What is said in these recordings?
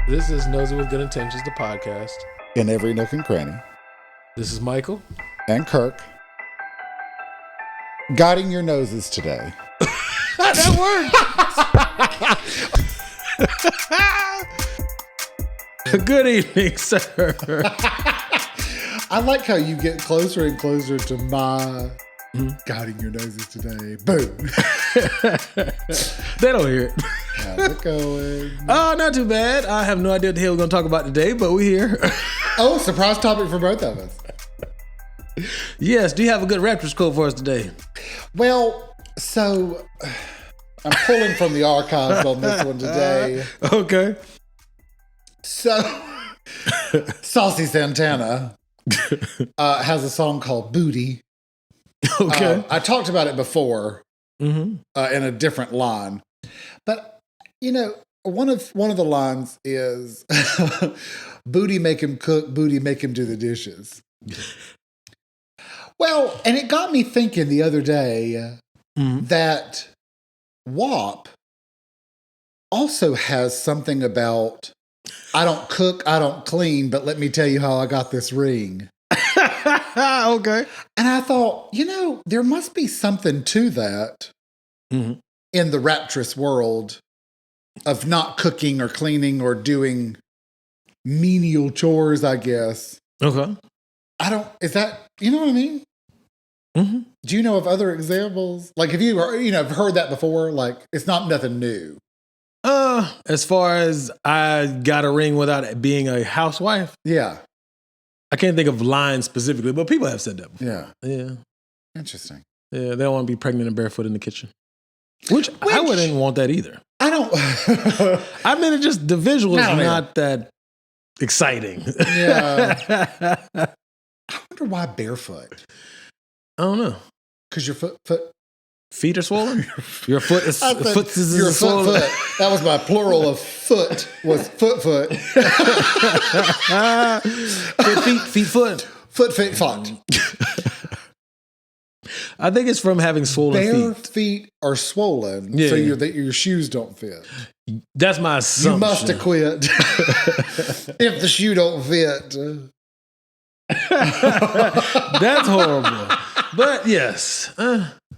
This is Nosey with Good Intentions, the podcast. In every nook and cranny. This is Michael. And Kirk. Guiding your noses today. That worked! Good evening, sir. I like how you get closer and closer to my guiding your noses today. Boom. They don't hear it. How's it going? Oh, not too bad. I have no idea what the hell we're going to talk about today, but we're here. Oh, surprise topic for both of us. Yes. Do you have a good raptress quote for us today? Well, so I'm pulling from the archives on this one today. Okay. So, Saucy Santana has a song called Booty. Okay. I talked about it before in a different line. But, you know, one of the lines is, booty make him cook, booty make him do the dishes. Well, and it got me thinking the other day that WAP also has something about, I don't cook, I don't clean, but let me tell you how I got this ring. Okay. And I thought, you know, there must be something to that in the raptress world of not cooking or cleaning or doing menial chores, I guess. Okay. Is that, you know what I mean? Mm-hmm. Do you know of other examples? Like, have you heard that before? Like, it's not nothing new. As far as I got a ring without it being a housewife, Yeah. I can't think of lines specifically, but people have said that before. Yeah. Yeah. Interesting. Yeah, they don't want to be pregnant and barefoot in the kitchen. Which I wouldn't want that either. I don't. I mean, it just, the visual is not that exciting. Yeah. I wonder why barefoot. I don't know. Because your foot. Feet are swollen? Your foot is your swollen. Foot. That was my plural of foot, was foot. Feet, foot. Foot. I think it's from having swollen Bare feet. feet are swollen, so your shoes don't fit. That's my assumption. You must have quit if the shoe don't fit. That's horrible. But yes,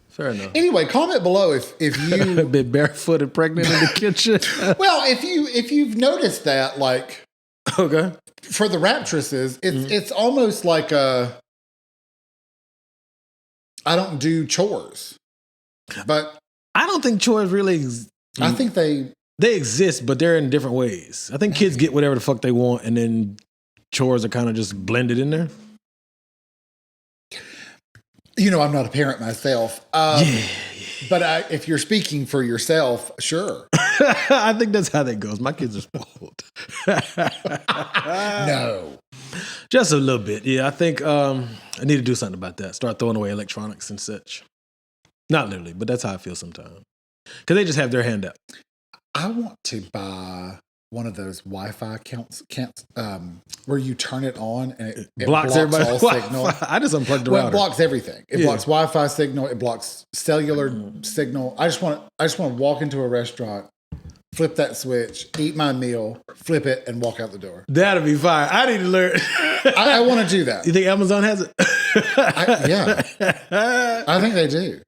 fair enough. Anyway, comment below if you been barefoot and pregnant in the kitchen. Well, if you've noticed that, like, okay, for the raptresses, it's almost like I don't do chores, but I don't think chores really. I think they exist, but they're in different ways. I think kids get whatever the fuck they want, and then chores are kind of just blended in there. You know, I'm not a parent myself. But if you're speaking for yourself, sure. I think that's how that goes. My kids are spoiled. No. Just a little bit. Yeah, I think I need to do something about that. Start throwing away electronics and such. Not literally, but that's how I feel sometimes. Because they just have their hand out. I want to buy one of those Wi-Fi accounts where you turn it on and it blocks everybody's all signal. I just unplugged the router. It blocks everything. It blocks Wi-Fi signal. It blocks cellular signal. I just want to walk into a restaurant, flip that switch, eat my meal, flip it, and walk out the door. That'll be fine. I need to learn. I want to do that. You think Amazon has it? Yeah. I think they do.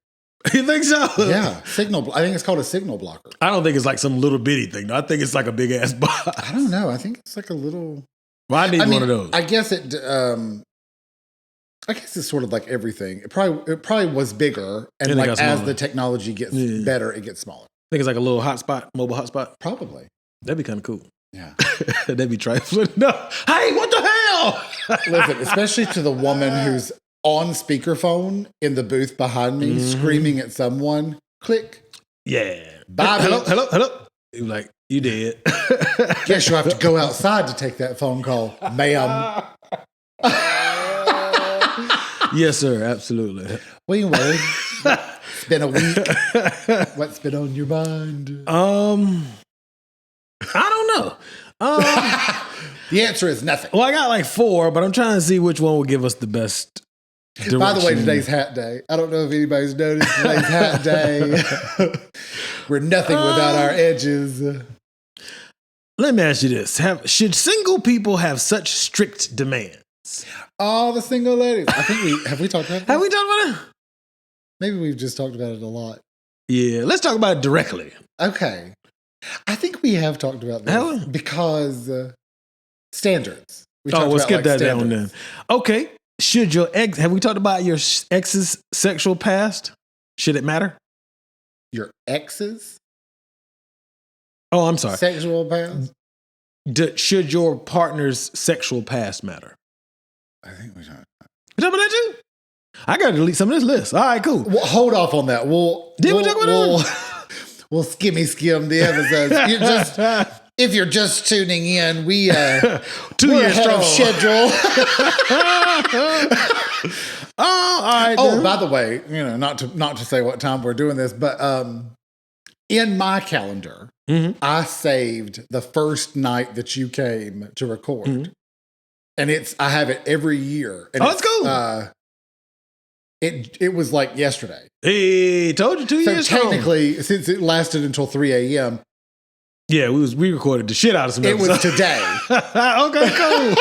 You think so? Yeah. Signal. I think it's called a signal blocker. I don't think it's like some little bitty thing. I think it's like a big ass box. I don't know. I think it's like a little. Well, I need one of those. I guess it. I guess it's sort of like everything. It probably was bigger, and like as the technology gets better, it gets smaller. I think it's like a little hotspot, mobile hotspot. Probably. That'd be kind of cool. Yeah. That'd be trifling. No. Hey, what the hell? Listen, especially to the woman who's on speakerphone in the booth behind me, screaming at someone. Click. Yeah. Bye. Hello. You're like, you did. Guess you'll have to go outside to take that phone call, ma'am. Yes, sir. Absolutely. Well, anyway, it's been a week. What's been on your mind? I don't know. The answer is nothing. Well, I got like 4, but I'm trying to see which one will give us the best direction. By the way, today's hat day. I don't know if anybody's noticed today's hat day. We're nothing without our edges. Let me ask you this. Should single people have such strict demands? All the single ladies. I think have we talked about this? Have we talked about it? Maybe we've just talked about it a lot. Yeah, let's talk about it directly. Okay. I think we have talked about this because standards. We'll skip that down then. Okay. Should your ex, have we talked about your ex's sexual past? Should it matter? Your ex's? Oh, I'm sorry. Sexual past? Should your partner's sexual past matter? I think we talked. You talking about that too? I got to delete some of this list. All right, cool. Well, hold off on that. Did we talk about that? We'll skim the episodes. If you're just tuning in, we 2 years strong schedule. All right. Oh, by the way, not to say what time we're doing this, but in my calendar, I saved the first night that you came to record, and I have it every year. And that's cool. It was like yesterday. Hey, told you 2 years strong. So technically, since it lasted until 3 a.m. Yeah, we recorded the shit out of some episodes. It was today. Okay, cool.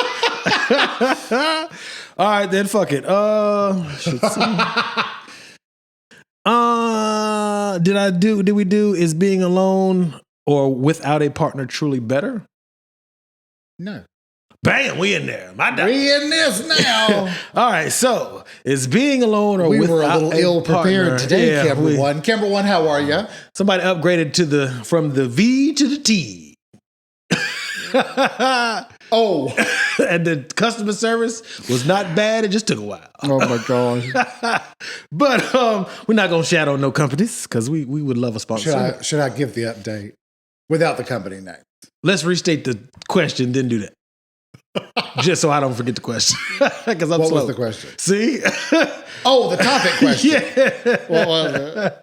All right, then fuck it. Did we do is being alone or without a partner truly better? No. Bam, we in there. We in this now. All right, so is being alone or without a partner? We were a little ill-prepared today, Camber One. Camber One, how are you? Somebody upgraded from the V to the T. Oh. And the customer service was not bad. It just took a while. Oh, my gosh. But we're not going to shadow no companies because we would love a sponsor. Should I give the update without the company name? Let's restate the question, then do that. Just so I don't forget the question. Because I'm slow. What was the question? See? Oh, the topic question. Yeah. What was it?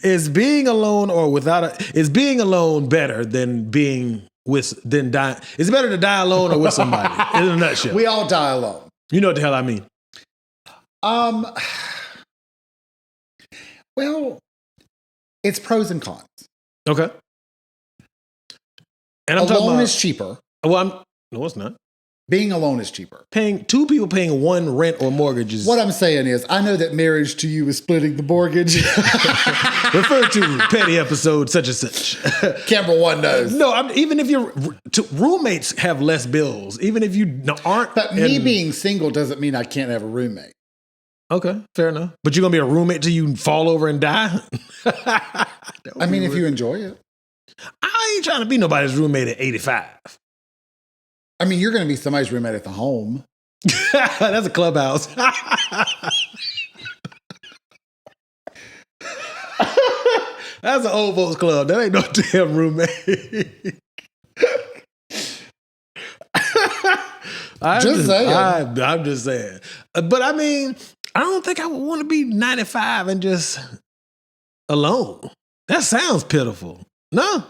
Is being alone is being alone better than dying? Is it better to die alone or with somebody? In a nutshell. We all die alone. You know what the hell I mean. Well, it's pros and cons. Okay. And I'm alone is cheaper. Well, no, it's not. Being alone is cheaper. Two people paying one rent or mortgage is... What I'm saying is, I know that marriage to you is splitting the mortgage. Refer to petty episode such and such. Camber One knows. No, even if roommates have less bills, even if you aren't... But me being single doesn't mean I can't have a roommate. Okay, fair enough. But you're going to be a roommate till you fall over and die? I mean, if you enjoy it. I ain't trying to be nobody's roommate at 85. I mean, you're going to be somebody's roommate at the home. That's a clubhouse. That's an old folks club. That ain't no damn roommate. I'm just saying. But I mean, I don't think I would want to be 95 and just alone. That sounds pitiful. No.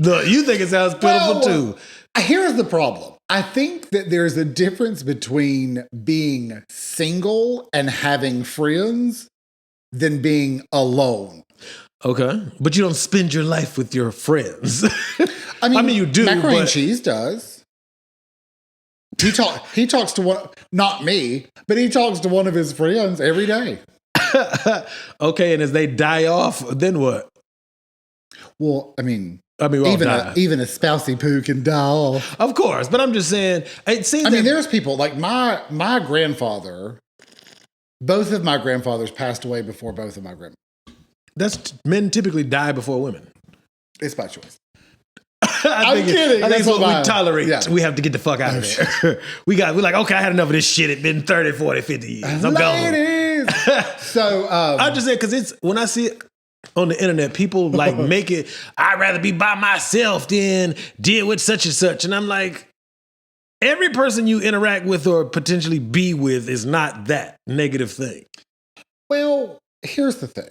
You think it sounds pitiful too. Here's the problem. I think that there's a difference between being single and having friends than being alone. Okay. But you don't spend your life with your friends. I mean you do. Macaroni and Cheese does. He talks to one, not me, but he talks to one of his friends every day. Okay, and as they die off, then what? Well, I mean, even a spousey poo can die off. Of course, but I'm just saying. It seems. There's people like my grandfather. Both of my grandfathers passed away before both of my grandmothers. Men typically die before women. It's by choice. I'm kidding. I think it's what we tolerate. Yeah. We have to get the fuck out of there. We're like, okay, I had enough of this shit. It's been 30, 40, 50 years. I'm gone. So I just say because when I see it on the internet, people like make it. I'd rather be by myself than deal with such and such, and I'm like, every person you interact with or potentially be with is not that negative thing. Well, here's the thing,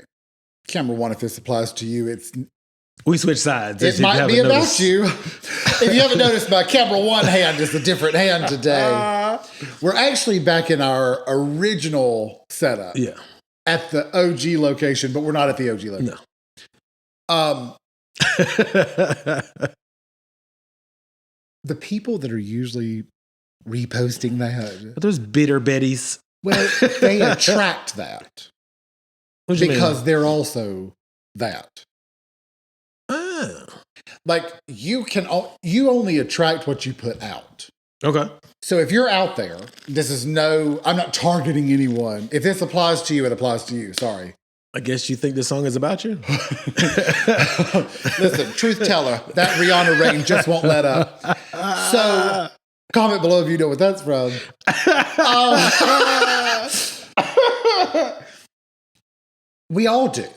Camera One. If this applies to you, we switch sides. It might be about you. If you haven't noticed, my Camera One hand is a different hand today. We're actually back in our original setup. Yeah. At the OG location, but we're not at the OG location. No. The people that are usually reposting that. But there's bitter Bettys. Well, they attract that. What you Because mean? they're also that. Ah. Like you only attract what you put out. Okay. So if you're out there, I'm not targeting anyone. If this applies to you, it applies to you. Sorry. I guess you think this song is about you? Listen, truth teller, that Rihanna rain just won't let up. So comment below if you know what that's from. We all do.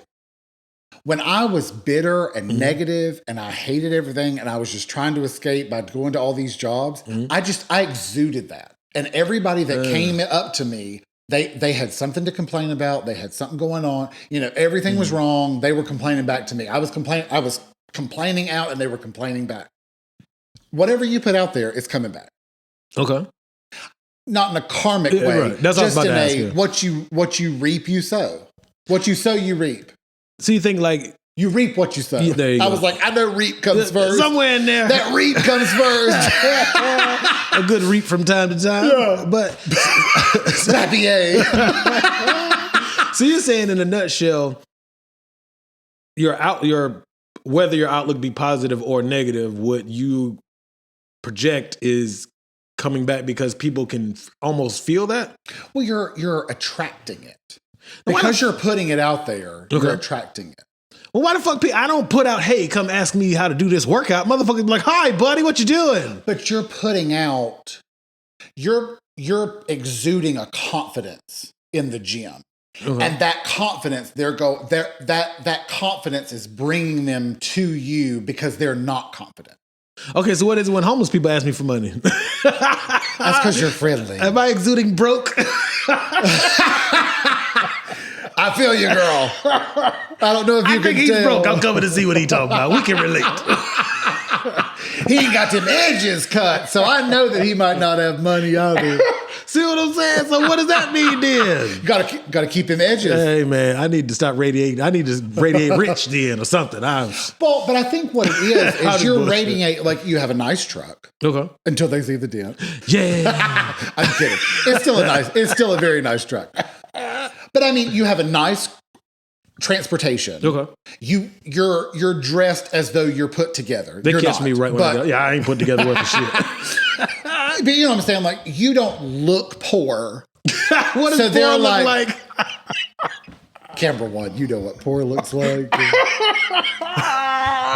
When I was bitter and negative and I hated everything and I was just trying to escape by going to all these jobs, I exuded that. And everybody that came up to me, they had something to complain about. They had something going on. Everything was wrong. They were complaining back to me. I was complaining out and they were complaining back. Whatever you put out there is coming back. Okay. Not in a karmic way. Right. That's just what I was about in to ask you. what you reap, you sow. What you sow, you reap. So you think like you reap what you sow. Yeah, there you I go. was like, I know reap comes first. Somewhere in there. That reap comes first. A good reap from time to time. Yeah. But Snappy A. so you're saying in a nutshell, whether your outlook be positive or negative, what you project is coming back because people can almost feel that? Well, you're attracting it. Because you're putting it out there, you're attracting it. Well, why the fuck I don't put out, hey, come ask me how to do this workout. Motherfuckers be like, hi, buddy, what you doing? But you're putting out, you're exuding a confidence in the gym. Okay. And that confidence, that confidence is bringing them to you because they're not confident. Okay, so what is it when homeless people ask me for money? That's because you're friendly. Am I exuding broke? I feel you, girl. I don't know if you can tell. I think he's broke. I'm coming to see what he talking about. We can relate. He ain't got them edges cut, so I know that he might not have money either. See what I'm saying? So what does that mean then? Gotta keep them edges. Hey man, I need to stop radiating. I need to radiate rich then or something. Well, but I think what it is you're radiating like you have a nice truck. Okay. Until they see the dent. Yeah. I'm kidding. It's still a very nice truck. But I mean, you have a nice transportation. Okay. You're dressed as though you're put together. They catch me right when I go. Yeah, I ain't put together worth of shit. But you know what I'm saying? Like, you don't look poor. What does poor look like? Camera one, you know what poor looks like.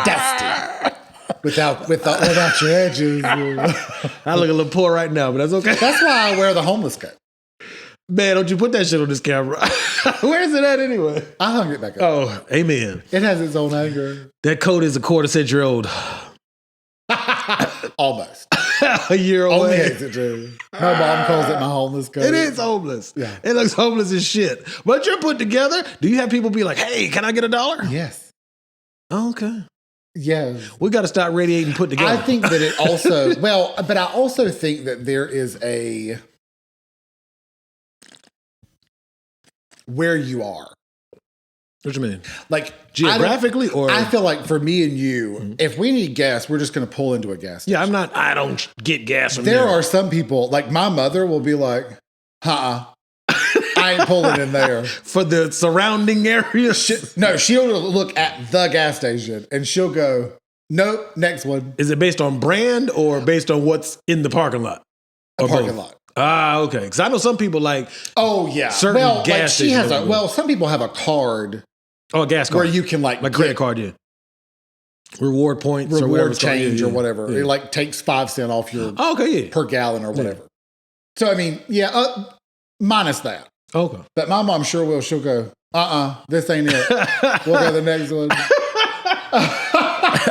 Dusty. Without your edges. I look a little poor right now, but that's okay. That's why I wear the homeless coat. Man, don't you put that shit on this camera. Where's it at anyway? I hung it back up. Oh, amen. It has its own anger. That coat is a quarter century old. Almost. A year away. Only exit. My mom calls it my homeless coat. It is homeless. Yeah. It looks homeless as shit. But you're put together. Do you have people be like, hey, can I get $1? Yes. Okay. Yeah. We got to start radiating put together. I think that it also, but I also think that there is where you are. What you mean? Like geographically or? I feel like for me and you, if we need gas, we're just going to pull into a gas station. Yeah, I don't get gas from there. Are some people, like my mother will be like, I ain't pulling in there. For the surrounding area? She'll look at the gas station and she'll go, nope, next one. Is it based on brand or based on what's in the parking lot? A parking lot. Ah, okay. Because I know some people like. Oh yeah. Certain gas stations. Some people have a card. Oh, a gas card. Where you can like credit card, yeah. Reward points or reward change or whatever. Yeah. It like takes 5 cents off your per gallon or whatever. Yeah. So I mean, minus that. Okay. But my mom sure will. She'll go, this ain't it. We'll go to the next one.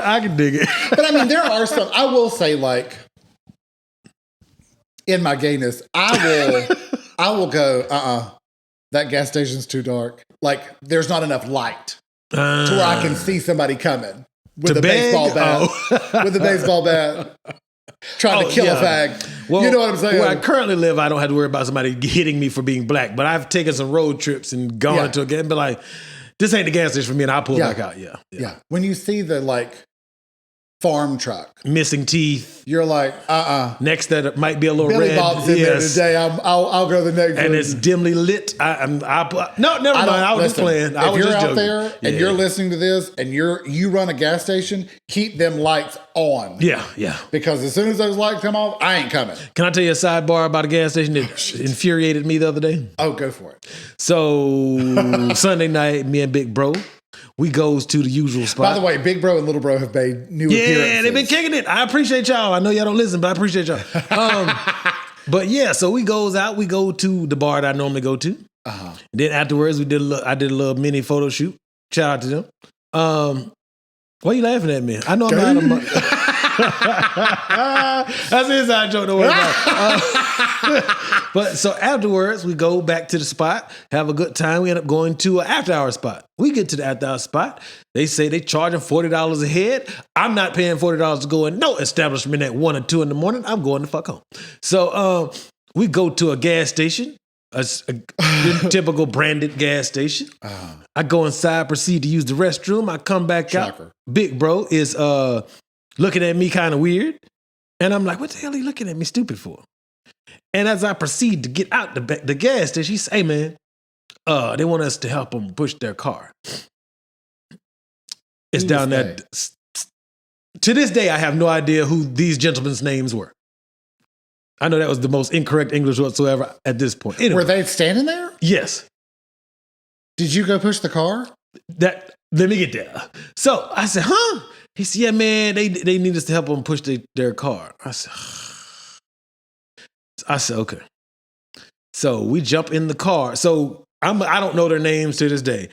I can dig it. But I mean, there are some, I will say like, in my gayness, I will go, that gas station's too dark. Like, there's not enough light to where I can see somebody coming with a baseball bat. With a baseball bat. Trying to kill a fag. Well, you know what I'm saying? Where I currently live, I don't have to worry about somebody hitting me for being black. But I've taken some road trips and gone into a game and be like, this ain't the gas station for me, and I'll pull back out. Yeah. When you see the like farm truck, missing teeth, you're like, next that might be a little Billy red. Bob's in there today. I'll go the next one. And it's dimly lit. No, never mind. I was just playing. If you're out there and you're listening to this and you run a gas station, keep them lights on. Yeah. Because as soon as those lights come off, I ain't coming. Can I tell you a sidebar about a gas station that infuriated me the other day? Oh, go for it. So Sunday night, me and Big Bro, we goes to the usual spot. By the way, Big Bro and Little Bro have made new appearances. Yeah, they've been kicking it. I appreciate y'all. I know y'all don't listen, but I appreciate y'all. But yeah, so we goes out. We go to the bar that I normally go to. Then afterwards, I did a little mini photo shoot. Shout out to them. Why are you laughing at me? I know I'm not a That's an inside joke. Don't worry about it. But so afterwards, we go back to the spot, have a good time. We end up going to an after-hour spot. We get to the after-hour spot. They say they charging $40 a head. I'm not paying $40 to go in no establishment at 1 or 2 in the morning. I'm going to fuck home. So we go to a gas station, a typical branded gas station. I go inside, proceed to use the restroom. I come back out. Big Bro is looking at me kind of weird. And I'm like, what the hell are you looking at me stupid for? And as I proceed to get out the gas station, she say, hey, man, they want us to help them push their car. It's down there. To this day, I have no idea who these gentlemen's names were. I know that was the most incorrect English whatsoever at this point. Anyway, were they standing there? Yes. Did you go push the car? Let me get there. So I said, huh? He said, yeah, man, they need us to help them push their car. I said, okay. So we jump in the car. So I don't know their names to this day.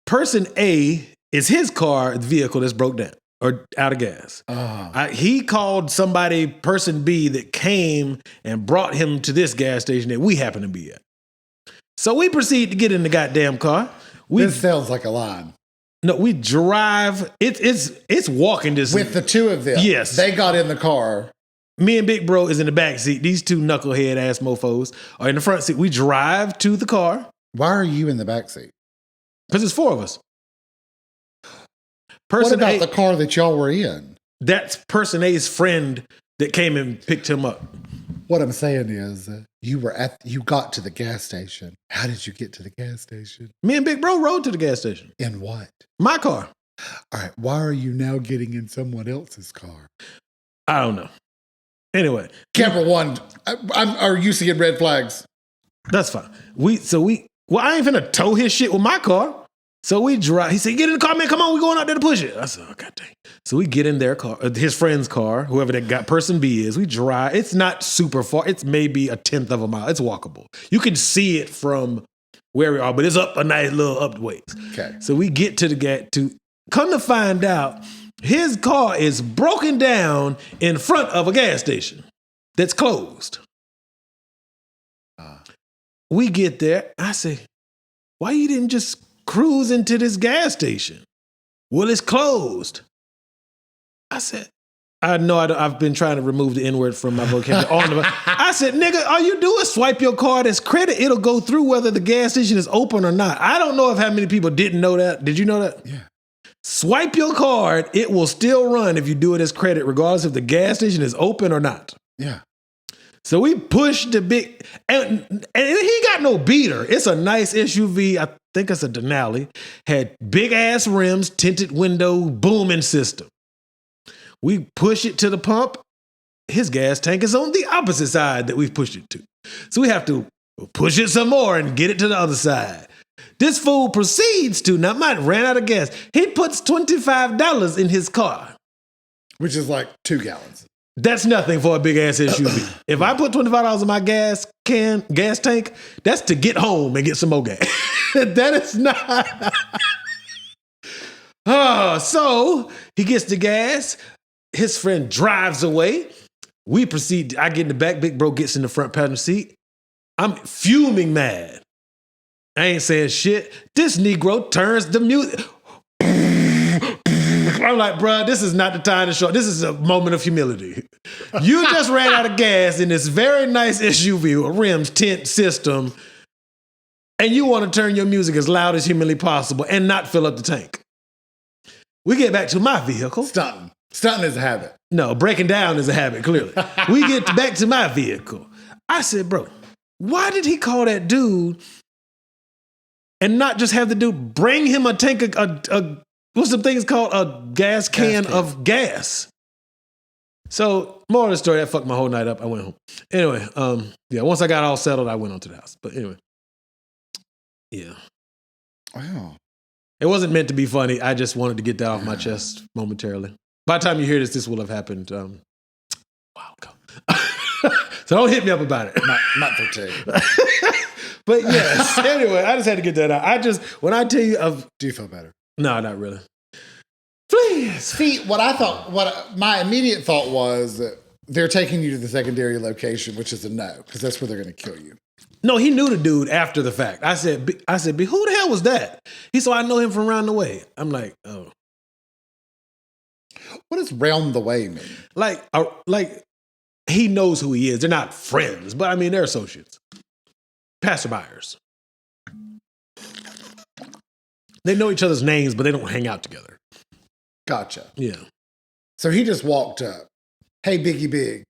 Person A is his car, the vehicle that's broke down or out of gas. He called somebody, person B, that came and brought him to this gas station that we happen to be at. So we proceed to get in the goddamn car. This sounds like a line. No, we drive. It's walking distance. With the two of them. Yes. They got in the car. Me and Big Bro is in the back seat. These two knucklehead ass mofos are in the front seat. We drive to the car. Why are you in the back seat? Because it's 4 of us. What about the car that y'all were in? That's person A's friend that came and picked him up. What I'm saying is you got to the gas station. How did you get to the gas station? Me and Big Bro rode to the gas station. In what? My car. All right. Why are you now getting in someone else's car? I don't know. Anyway. Camera one, are you seeing red flags? That's fine. I ain't finna tow his shit with my car. So we drive. He said, get in the car, man. Come on, we going out there to push it. I said, oh, God dang. So we get in their car, his friend's car, whoever that got person B is. We drive. It's not super far. It's maybe a 1/10 of a mile. It's walkable. You can see it from where we are, but it's up a nice little up ways. Okay. So we get to come to find out, his car is broken down in front of a gas station that's closed. We get there. I say, why you didn't just cruise into this gas station? Well, it's closed. I said, I know I've been trying to remove the N-word from my vocabulary. I said, nigga, all you do is swipe your card as credit. It'll go through whether the gas station is open or not. I don't know if how many people didn't know that. Did you know that? Yeah. Swipe your card. It will still run if you do it as credit, regardless if the gas station is open or not. Yeah. So we pushed the big, and he got no beater. It's a nice SUV. I think it's a Denali. Had big ass rims, tinted window, booming system. We push it to the pump. His gas tank is on the opposite side that we've pushed it to. So we have to push it some more and get it to the other side. This fool proceeds to, now might ran out of gas. He puts $25 in his car. Which is like 2 gallons. That's nothing for a big ass SUV. If I put $25 in my gas tank, that's to get home and get some more gas. That is not. So he gets the gas. His friend drives away. We proceed. I get in the back. Big Bro gets in the front passenger seat. I'm fuming mad. I ain't saying shit. This Negro turns the music. I'm like, bro, this is not the time to show. This is a moment of humility. You just ran out of gas in this very nice SUV, a rims, tint system. and you want to turn your music as loud as humanly possible and not fill up the tank. We get back to my vehicle. Stunting. Stunting is a habit. No, breaking down is a habit, clearly. We get back to my vehicle. I said, bro, why did he call that dude and not just have the dude bring him a tank of what's the thing called? A gas can of gas. So, more of the story, that fucked my whole night up. I went home. Anyway, once I got all settled, I went on to the house. But anyway, yeah. Wow. It wasn't meant to be funny. I just wanted to get that off my chest momentarily. By the time you hear this will have happened a while ago. So don't hit me up about it. Not for two. But yes, anyway, I just had to get that out. When I tell you do you feel better? No, not really. Please. See, what my immediate thought was that they're taking you to the secondary location, which is a no, because that's where they're going to kill you. No, he knew the dude after the fact. I said, who the hell was that? He said, I know him from around the way. I'm like, oh. What does round the way mean? Like he knows who he is. They're not friends, but I mean, they're associates. Passerbyers. They know each other's names, but they don't hang out together. Gotcha. Yeah. So he just walked up. Hey, Biggie Big.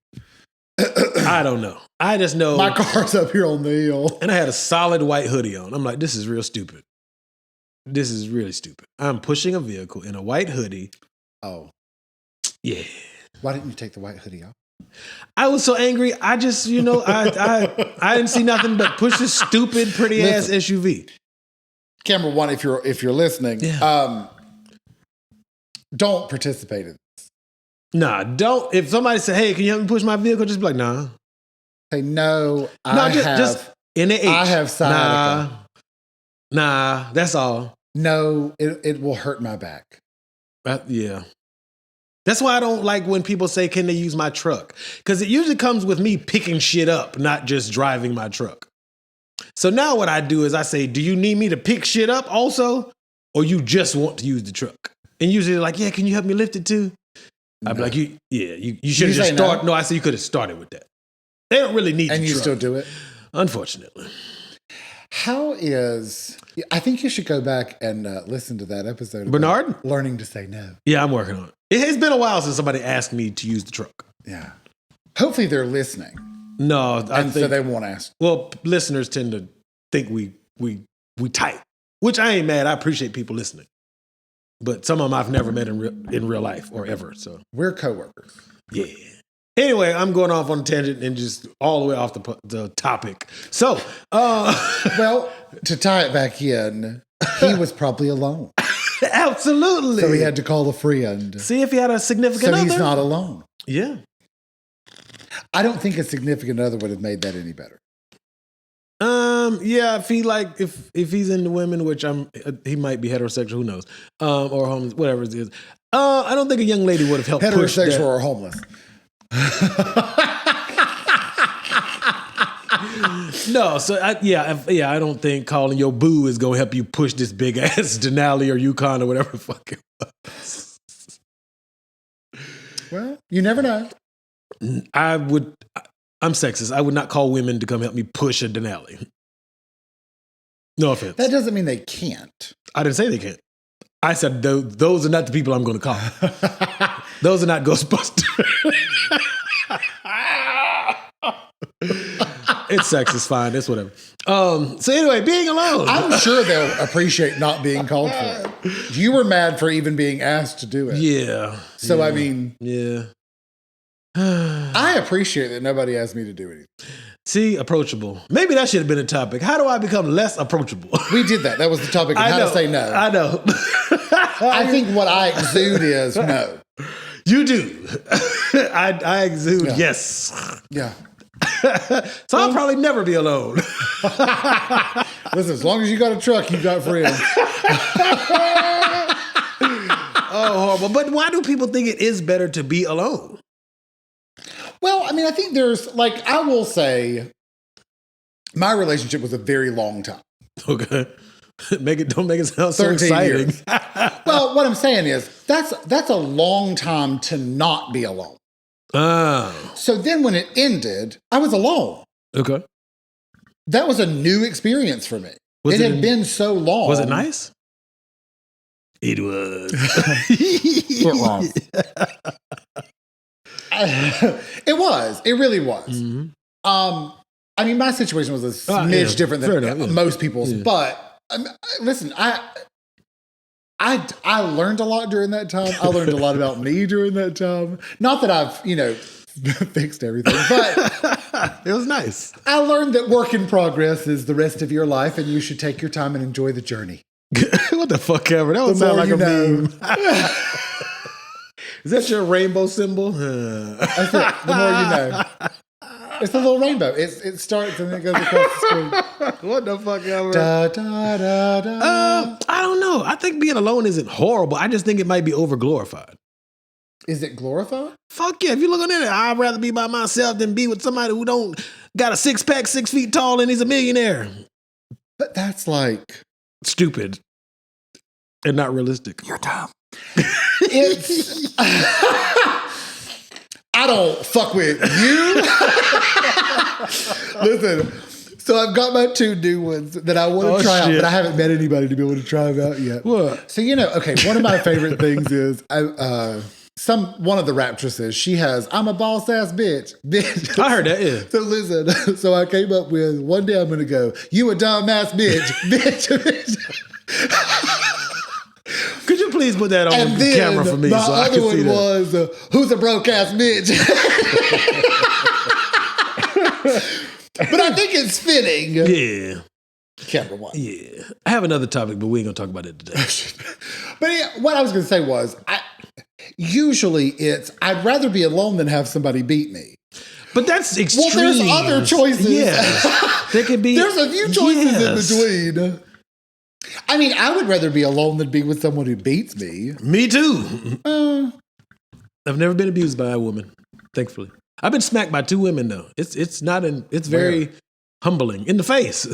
I don't know. I just know. My car's up here on the hill. And I had a solid white hoodie on. I'm like, this is real stupid. This is really stupid. I'm pushing a vehicle in a white hoodie. Oh. Yeah. Why didn't you take the white hoodie off? I was so angry. I just, I didn't see nothing but push this stupid, pretty ass SUV. Camera one, if you're listening, don't participate in this. Nah, don't. If somebody say, "Hey, can you help me push my vehicle?" Just be like, "Nah." Say no. Just NAH. I have sciatica. Nah. That's all. No, it will hurt my back. Yeah. That's why I don't like when people say, "Can they use my truck?" Because it usually comes with me picking shit up, not just driving my truck. So now what I do is I say, "Do you need me to pick shit up also, or you just want to use the truck?" And usually they're like, "Yeah, can you help me lift it too?" No. I'd be like, "You should have just started." No, I say you could have started with that. They don't really need. And the you truck. Still do it, unfortunately. I think you should go back and listen to that episode. Bernard? Learning to say no. Yeah, I'm working on it. It has been a while since somebody asked me to use the truck. Yeah. Hopefully they're listening. No, I think so they won't ask. Well, listeners tend to think we type, which I ain't mad. I appreciate people listening. But some of them I've never met in real life or ever. So we're coworkers. Yeah. Anyway, I'm going off on a tangent and just all the way off the topic. So, well, to tie it back in, he was probably alone. Absolutely. So he had to call a friend. See if he had a significant other. So he's not alone. Yeah. I don't think a significant other would have made that any better. Yeah, if he's into women, which he might be heterosexual, who knows, or homeless, whatever it is. I don't think a young lady would have helped push that. Heterosexual or homeless. No, so I don't think calling your boo is gonna help you push this big ass Denali or Yukon or whatever the fuck it was. Well, you never know. I'm sexist. I would not call women to come help me push a Denali. No offense. That doesn't mean they can't. I didn't say they can't. I said those are not the people I'm going to call. Those are not Ghostbusters. It's sexist, fine. It's whatever. So anyway, being alone. I'm sure they'll appreciate not being called for it. You were mad for even being asked to do it. Yeah. So, I mean. Yeah. I appreciate that nobody asked me to do anything. See, approachable. Maybe that should have been a topic. How do I become less approachable? We did that. That was the topic of how to say no. I know. I think what I exude is no. You do. I exude yes. Yeah. So I'll probably never be alone. Listen, as long as you got a truck, you got friends. Oh, horrible. But why do people think it is better to be alone? Well, I mean, I think there's, I will say, my relationship was a very long time. Okay. Don't make it sound so exciting. Well, what I'm saying is, that's a long time to not be alone. Oh. So then when it ended, I was alone. Okay. That was a new experience for me. It had been so long. Was it nice? It was. It was. It was. It really was. Mm-hmm. I mean, my situation was a smidge different than most people's, but listen, I learned a lot during that time. I learned a lot about me during that time. Not that I've, fixed everything, but it was nice. I learned that work in progress is the rest of your life, and you should take your time and enjoy the journey. What the fuck ever? That would sound like a meme. Is that your rainbow symbol? That's it. The more you know. It's a little rainbow. It starts and then it goes across the screen. What the fuck ever? Da, da, da, da. I don't know. I think being alone isn't horrible. I just think it might be overglorified. Is it glorified? Fuck yeah. If you look on it, I'd rather be by myself than be with somebody who don't got a 6-pack, 6 feet tall, and he's a millionaire. But that's like... stupid. And not realistic. You're dumb. It's... I don't fuck with you. Listen, so I've got my 2 new ones that I want to try out, but I haven't met anybody to be able to try them out yet. What? So, okay, one of my favorite things is one of the raptresses, she has, I'm a boss ass bitch. I heard that, yeah. So listen, so I came up with, one day I'm going to go, you a dumb ass bitch, bitch. Could you please put that on the camera for me so I can see that? My other one was, who's a broke ass bitch? But I think it's fitting. Yeah. Camera one. Yeah. I have another topic, but we ain't going to talk about it today. But yeah, what I was going to say was, usually I'd rather be alone than have somebody beat me. But that's extreme. Well, there's other choices. Yes. There could be. There's a few choices in between. I mean, I would rather be alone than be with someone who beats me. Me too. I've never been abused by a woman, thankfully. I've been smacked by 2 women though. It's very humbling in the face.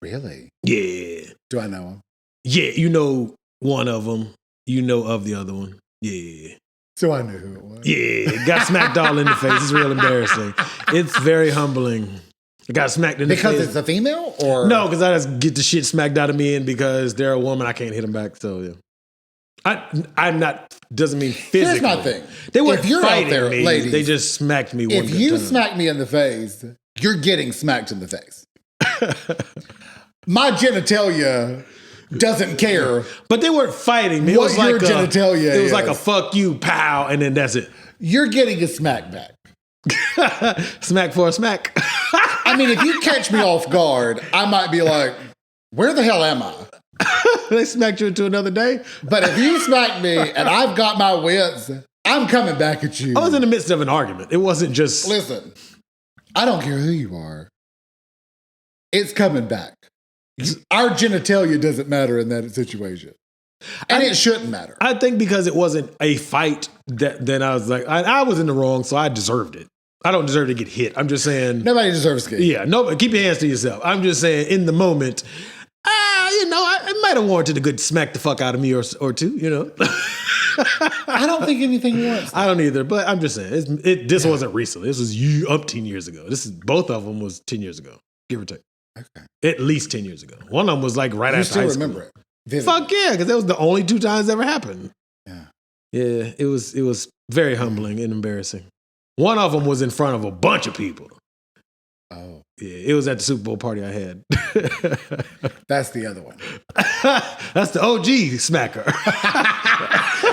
Really? Yeah. Do I know them? Yeah, you know one of them. You know of the other one. Yeah. So I knew who it was. Yeah, got smacked all in the face. It's real embarrassing. It's very humbling. I got smacked in the face. Because it's a female? Or no, because I just get the shit smacked out of me, and because they're a woman, I can't hit them back. So yeah, I'm not. Doesn't mean physically. Here's my thing. They weren't if you're fighting out there, me. ladies, they just smacked me. One if you time. smack me in the face, you're getting smacked in the face. My genitalia doesn't care. But they weren't fighting me. It what was like your genitalia It was is. like a fuck you, pow, and then that's it. You're getting a smack back. Smack for a smack. I mean, if you catch me off guard, I might be like, where the hell am I? They smacked you into another day. But if you smack me and I've got my wits, I'm coming back at you. I was in the midst of an argument. It wasn't just... Listen, I don't care who you are. It's coming back. Our genitalia doesn't matter in that situation. And it shouldn't matter. I think because it wasn't a fight, then I was like, I was in the wrong, so I deserved it. I don't deserve to get hit. I'm just saying... Nobody deserves to get hit. Yeah, no, keep your hands to yourself. I'm just saying, in the moment, I might have warranted a good smack the fuck out of me or 2, I don't think anything was. I don't either, but I'm just saying, this wasn't recently. This was umpteen years ago. Both of them was 10 years ago, give or take. Okay. At least 10 years ago. One of them was like right after high school. You still remember it? Vividly. Fuck yeah, because that was the only 2 times it ever happened. Yeah. Yeah, it was very humbling and embarrassing. One of them was in front of a bunch of people. Oh. Yeah, it was at the Super Bowl party I had. That's the other one. That's the OG smacker.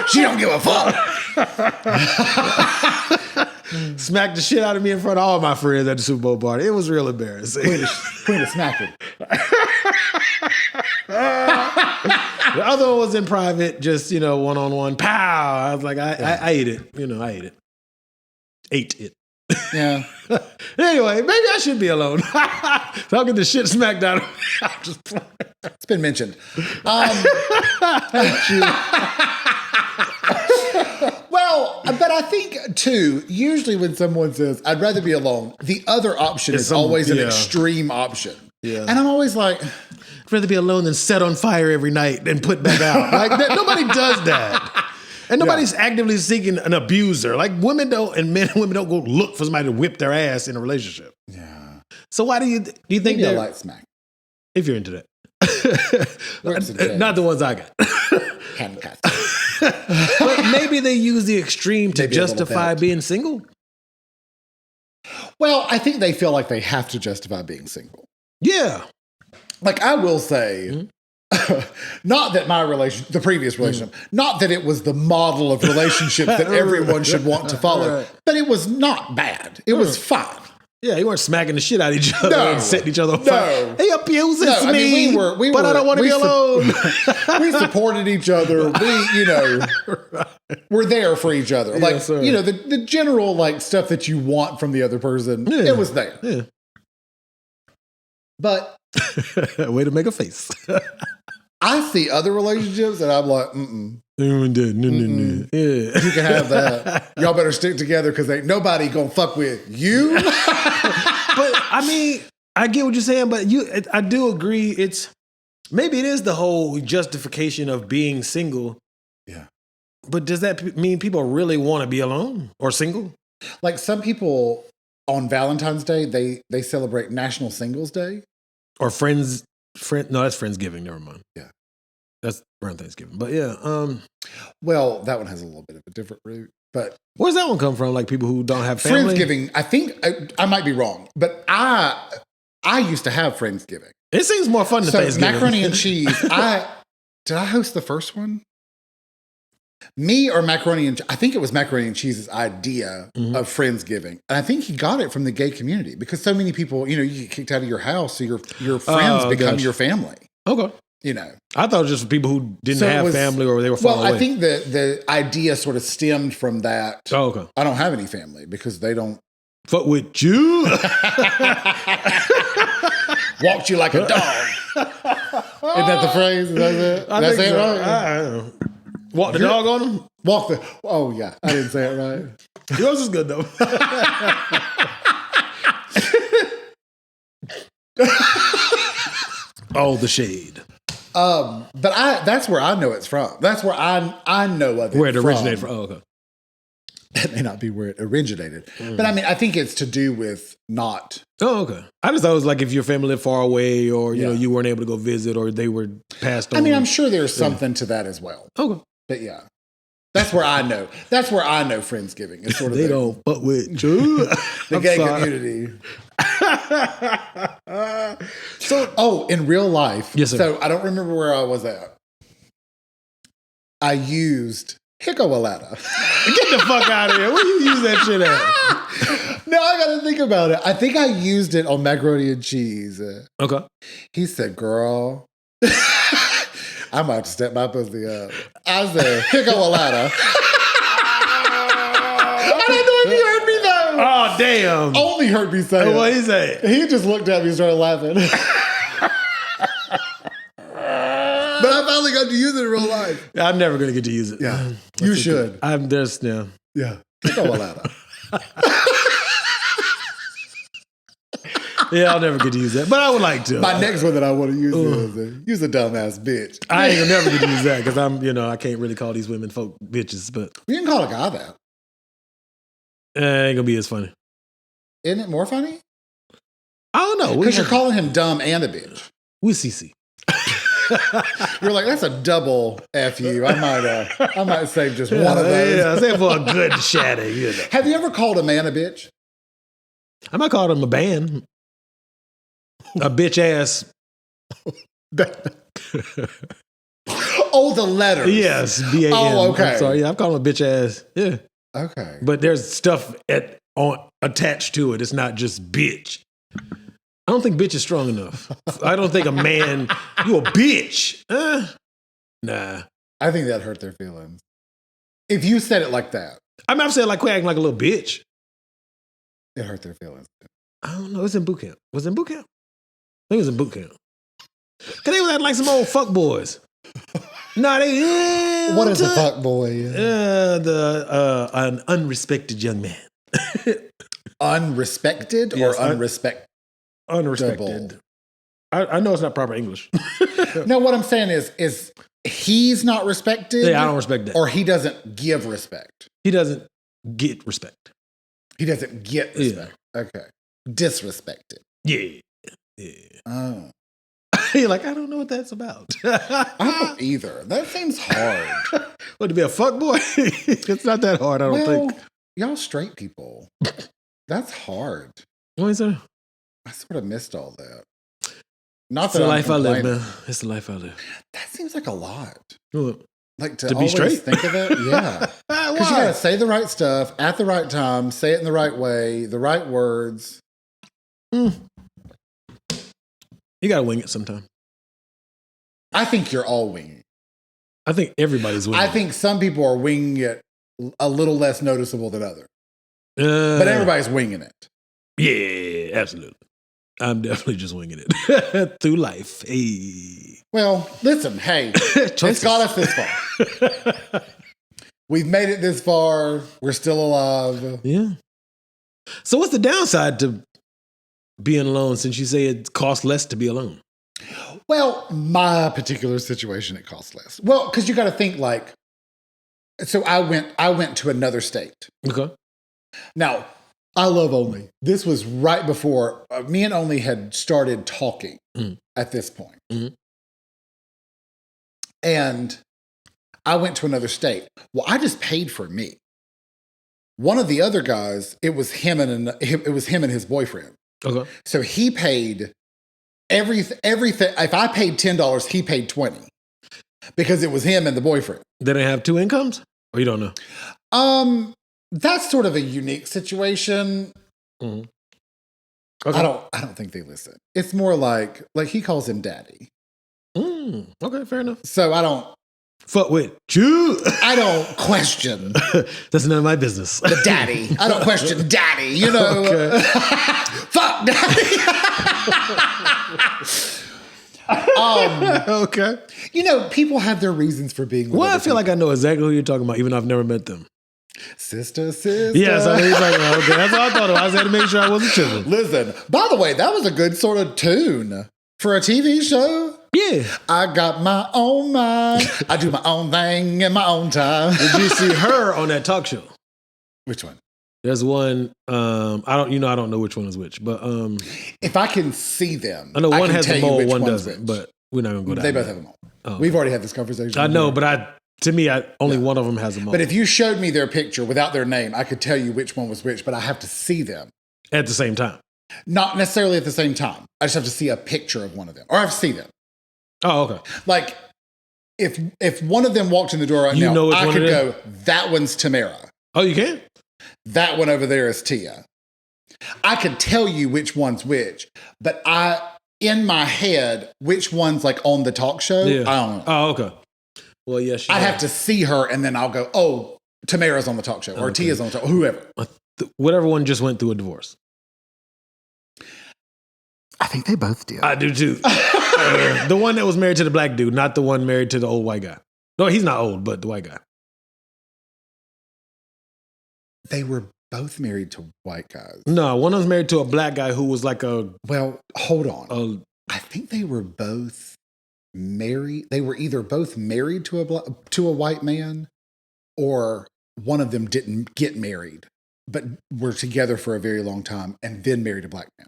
She don't give a fuck. Smacked the shit out of me in front of all my friends at the Super Bowl party. It was real embarrassing. Queen of smacking. The other one was in private, just, one-on-one. Pow! I was like, I ate it. I ate it. Ate it. Yeah. Anyway, maybe I should be alone. So I'll get the shit smacked out of me. I'm just playing. It's been mentioned. Well, but I think, too, usually when someone says, I'd rather be alone, the other option is always an extreme option. Yeah. And I'm always like... I'd rather be alone than set on fire every night and put back out. Like, nobody does that. And nobody's actively seeking an abuser. Like, women don't, and men and women don't go look for somebody to whip their ass in a relationship. Yeah. So why do you think maybe a light smack? If you're into that. Not the ones I got. Handcuffs. But maybe they use the extreme to justify being single. Well, I think they feel like they have to justify being single. Yeah. Like I will say, not that the previous relationship, not that it was the model of relationship that everyone should want to follow, but it was not bad. It was fine. Yeah, you weren't smacking the shit out of each other and setting each other on fire. He abuses me, I mean, but I don't want to be alone. We supported each other. We're there for each other. Like, the general like stuff that you want from the other person, it was there. Yeah. But way to make a face. I see other relationships and I'm like, No. Yeah. You can have that. Y'all better stick together because ain't nobody gonna fuck with you. But I mean, I get what you're saying, but I do agree. Maybe it is the whole justification of being single. Yeah. But does that mean people really want to be alone or single? Like some people on Valentine's Day, they celebrate National Singles Day. Or no, that's Friendsgiving. Never mind. Yeah. That's around Thanksgiving. But yeah. Well, that one has a little bit of a different root. But where's that one come from? Like people who don't have family? Friendsgiving, I think, I might be wrong, but I used to have Friendsgiving. It seems more fun than Thanksgiving. Macaroni and cheese. Did I host the first one? Me or Macaroni and I think it was Macaroni and Cheese's idea of Friendsgiving. And I think he got it from the gay community because so many people, you get kicked out of your house, so your friends become your family. Okay. I thought it was just for people who didn't have family or they were far away. Well, I think the idea sort of stemmed from that. Oh, okay. I don't have any family because they don't fuck with you. Walked you like a dog. Isn't that the phrase? Is that it? That's it, right? I don't know. Walk the dog on them? Oh, yeah. I didn't say it right. Yours is good, though. Oh, the shade. But that's where I know it's from. That's where I know of it. Where it originated from. Oh, okay. That may not be where it originated. But I mean, I think it's to do with not. Oh, okay. I just thought it was like if your family lived far away or, you weren't able to go visit or they were passed on. I mean, I'm sure there's something to that as well. Okay. But yeah. That's where I know. That's where I know Friendsgiving. It's sort of they don't fuck with you. The gay community. In real life. Yes, sir. So I don't remember where I was at. I used Hickoalata. Get the fuck out of here. Where you use that shit at? No, I got to think about it. I think I used it on macaroni and cheese. Okay. He said, girl. I might have to step my pussy up. I said, Hickoalata. I don't know if he heard me though. Oh, damn. Only heard me say it. What he say? He just looked at me and started laughing. But I finally got to use it in real life. I'm never going to get to use it. Yeah. You should. I'm just, yeah. Yeah. Hickoalata. Yeah, I'll never get to use that, but I would like to. My next one that I want to use is use a dumbass bitch. I ain't gonna never get to use that because I can't really call these women folk bitches, but you can call a guy that. Ain't gonna be as funny. Isn't it more funny? I don't know. Because you're calling him dumb and a bitch. We CC. You're like, that's a double F you. I might save just one of those. Yeah, save for a good shadow. Have you ever called a man a bitch? I might call him a band. A bitch ass. Oh, the letters. Yes, B-A-N. Oh, okay. I'm sorry. Yeah, I'm calling him a bitch ass. Yeah. Okay. But there's stuff attached to it. It's not just bitch. I don't think bitch is strong enough. I don't think a man, you a bitch. Nah. I think that hurt their feelings. If you said it like that. I mean, I'm saying like quit acting like a little bitch. It hurt their feelings. I don't know. It was in boot camp. Was it in boot camp? I think it was in boot camp. Because they was acting like some old fuck boys. No, they. What is a fuck boy? An unrespected young man. Unrespected or unrespectable? Unrespected. I know it's not proper English. No, what I'm saying is he's not respected. Yeah, I don't respect that. Or he doesn't give respect. He doesn't get respect. He doesn't get respect. Yeah. Okay. Disrespected. Yeah. Oh. You're like, I don't know what that's about. I don't either. That seems hard. What, to be a fuckboy? It's not that hard, I don't think. Y'all straight people. That's hard. What is that? I sort of missed all that. Not It's that the I'm life I live, complaining. man. It's the life I live. That seems like a lot. What? Like to be always straight? think of it. Yeah. Because you got to say the right stuff at the right time, say it in the right way, the right words. You got to wing it sometime. I think you're all winging. I think everybody's winging I think some people are winging it a little less noticeable than others. it. But everybody's winging it. Yeah, absolutely. I'm definitely just winging it through life. Hey. Well, listen, hey, it's got us this far. We've made it this far. We're still alive. Yeah. So what's the downside to being alone, since you say it costs less to be alone? Well, my particular situation, it costs less. Well, because you got to think like, so I went to another state. Okay. Now, I love Only. This was right before me and Only had started talking at this point. Mm-hmm. And I went to another state. Well, I just paid for me. One of the other guys, it was him and his boyfriend. Okay. So he paid everything. If I paid $10, he paid $20 because it was him and the boyfriend. They didn't have two incomes, or you don't know? That's sort of a unique situation. Mm-hmm. Okay. I don't think they listen. It's more like he calls him daddy. Okay, fair enough. So I don't fuck with you. I don't question. That's none of my business. The daddy. I don't question daddy. You know. Okay. Fuck daddy. Okay. You know, people have their reasons for being. Well, I feel like I know exactly who you're talking about, even though I've never met them. Sister. Yes, I know you're talking about. Okay, that's what I thought of. I just had to make sure I wasn't tripping. Listen, by the way, that was a good sort of tune for a TV show. Yeah. I got my own mind. I do my own thing in my own time. Did you see her on that talk show? Which one? There's one. I don't know which one is which, but if I can see them, I know one has a mole, one one's doesn't. which. But we're not gonna go down. They both have a mole. Oh, We've already had this conversation. I know, but only one of them has a mole. But if you showed me their picture without their name, I could tell you which one was which. But I have to see them at the same time. Not necessarily at the same time. I just have to see a picture of one of them, or I have to see them. Oh, okay. Like if one of them walked in the door right now, I could go, that one's Tamara. Oh, you can? That one over there is Tia. I could tell you which one's which, but in my head, which one's like on the talk show, Yeah. I don't know. Oh, okay. Well, yes. I'd have to see her and then I'll go, oh, Tamara's on the talk show or Tia's on the talk, whoever. Whatever one just went through a divorce. I think they both did. I do too. The one that was married to the black dude, not the one married to the old white guy. No, he's not old, but the white guy. They were both married to white guys. No, one of them's married to a black guy who was like a... Well, hold on. I think they were both married. They were either both married to a white man or one of them didn't get married, but were together for a very long time and then married a black man.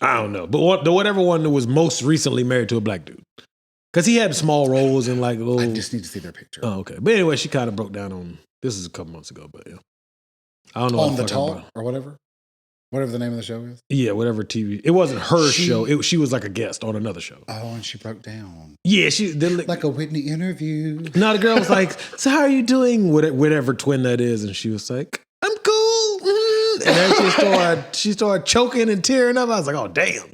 I don't know. But whatever one that was most recently married to a black dude. Because he had small roles and like little... I just need to see their picture. Oh, okay. But anyway, she kind of broke down on... This is a couple months ago, but yeah. I don't know. On the Talk or whatever? Whatever the name of the show is? Yeah, whatever TV. It wasn't her show. She was like a guest on another show. Oh, and she broke down. Yeah, like a Whitney interview. No, the girl was like, so how are you doing? Whatever twin that is. And she was like, I'm cool. And then she started choking and tearing up. I was like, oh, damn.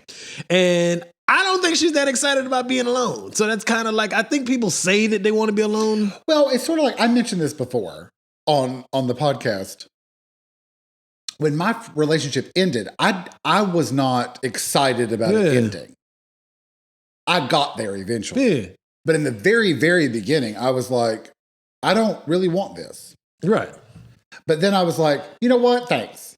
And I don't think she's that excited about being alone. So that's kind of like, I think people say that they want to be alone. Well, it's sort of like, I mentioned this before on the podcast. When my relationship ended, I was not excited about it ending. I got there eventually. Yeah. But in the very, very beginning, I was like, I don't really want this. Right. But then I was like, you know what? Thanks.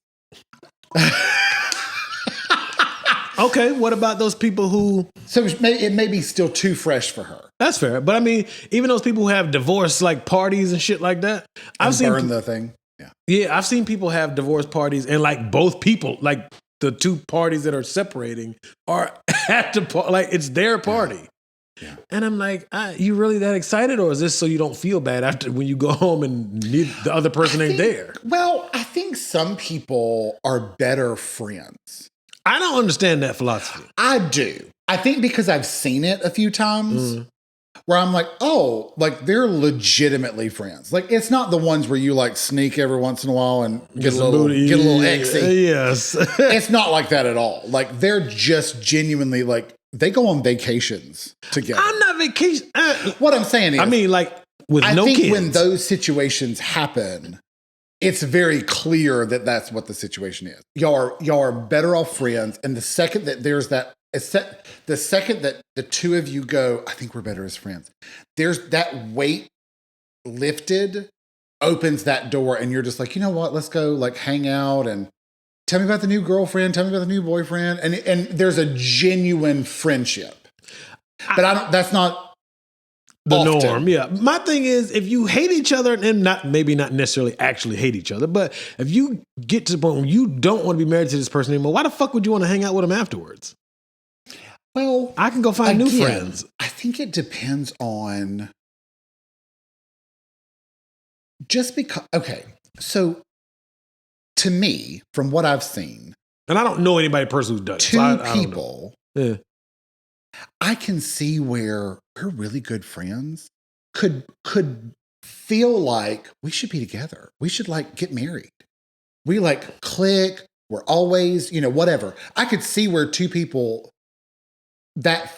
Okay, what about those people who... So it may be still too fresh for her. That's fair. But I mean, even those people who have divorce like parties and shit like that. I've seen the thing. Yeah, I've seen people have divorce parties and like both people, like the two parties that are separating are at the party. Like, it's their party. Yeah. And I'm like, you really that excited? Or is this so you don't feel bad after when you go home and the other person ain't there? Well, I think some people are better friends. I don't understand that philosophy. I do. I think because I've seen it a few times where I'm like, oh, like they're legitimately friends. Like it's not the ones where you like sneak every once in a while and get a little exy. Yes. It's not like that at all. Like they're just genuinely like, they go on vacations together. I'm not vacation. What I'm saying is, I mean, like with I no think kids. when those situations happen, it's very clear that that's what the situation is. Y'all are better off friends. And the second that there's that, the second that the two of you go, I think we're better as friends, there's that weight lifted, opens that door, and you're just like, you know what? Let's go like hang out and tell me about the new girlfriend, tell me about the new boyfriend. And there's a genuine friendship. But that's not the often. norm. Yeah. My thing is, if you hate each other and maybe not necessarily actually hate each other, but if you get to the point where you don't want to be married to this person anymore, why the fuck would you want to hang out with them afterwards? Well, I can go find new friends. I think it depends on just because, okay, so to me, from what I've seen, and I don't know anybody personally who's done it. Two people, yeah. I can see where we're really good friends could feel like we should be together. We should like get married. We like click. We're always, whatever. I could see where two people, that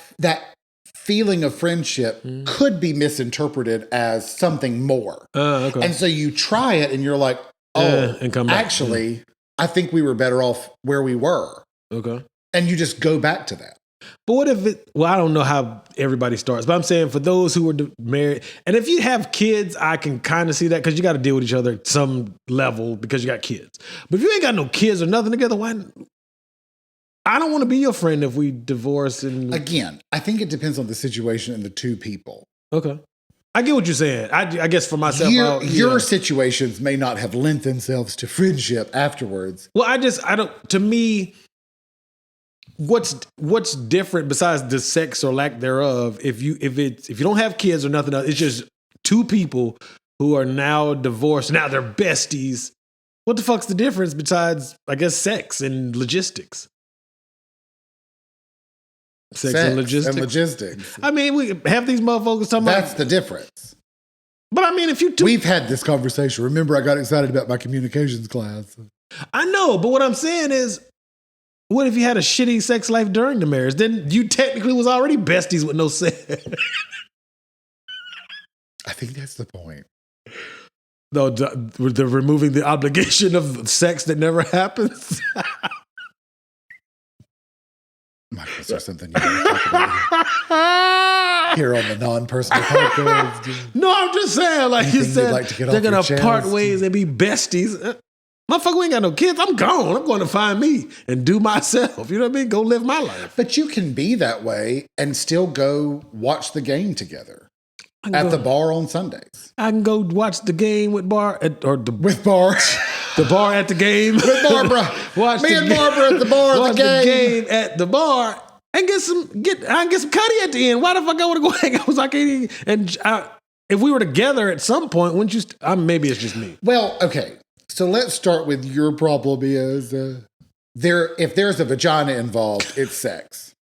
feeling of friendship could be misinterpreted as something more. Okay. And so you try it and you're like, oh, and come back. Actually, I think we were better off where we were. Okay. And you just go back to that. But what if I don't know how everybody starts, but I'm saying for those who are married, and if you have kids, I can kind of see that because you got to deal with each other at some level because you got kids. But if you ain't got no kids or nothing together, why? I don't want to be your friend if we divorce. And again, I think it depends on the situation and the two people. Okay. I get what you're saying. I guess for myself, your situations may not have lent themselves to friendship afterwards. Well, I don't, to me, what's different besides the sex or lack thereof, if you don't have kids or nothing else, it's just two people who are now divorced, now they're besties. What the fuck's the difference besides, I guess, sex and logistics? Sex and logistics. I mean, we have these motherfuckers talking about. That's the difference. But I mean, if you we've had this conversation. Remember, I got excited about my communications class. I know, but what I'm saying is, what if you had a shitty sex life during the marriage? Then you technically was already besties with no sex. I think that's the point. No, the removing the obligation of sex that never happens. Michael, is there something you want to talk about here on the non-personal podcast? No, I'm just saying, like you said, like to get they're going to part chest? ways and be besties. Motherfucker, we ain't got no kids. I'm gone. I'm going to find me and do myself. You know what I mean? Go live my life. But you can be that way and still go watch the game together at the bar on Sundays. I can go watch the game with Bar. With Bar. The bar at the game. With Barbara. Me and Barbara at the bar watch at the game. At the bar and get some cutty at the end. Why the fuck I want to go hang out? I can't even, if we were together at some point, wouldn't you? Maybe it's just me. Well, okay. So let's start with your problem is if there's a vagina involved, it's sex.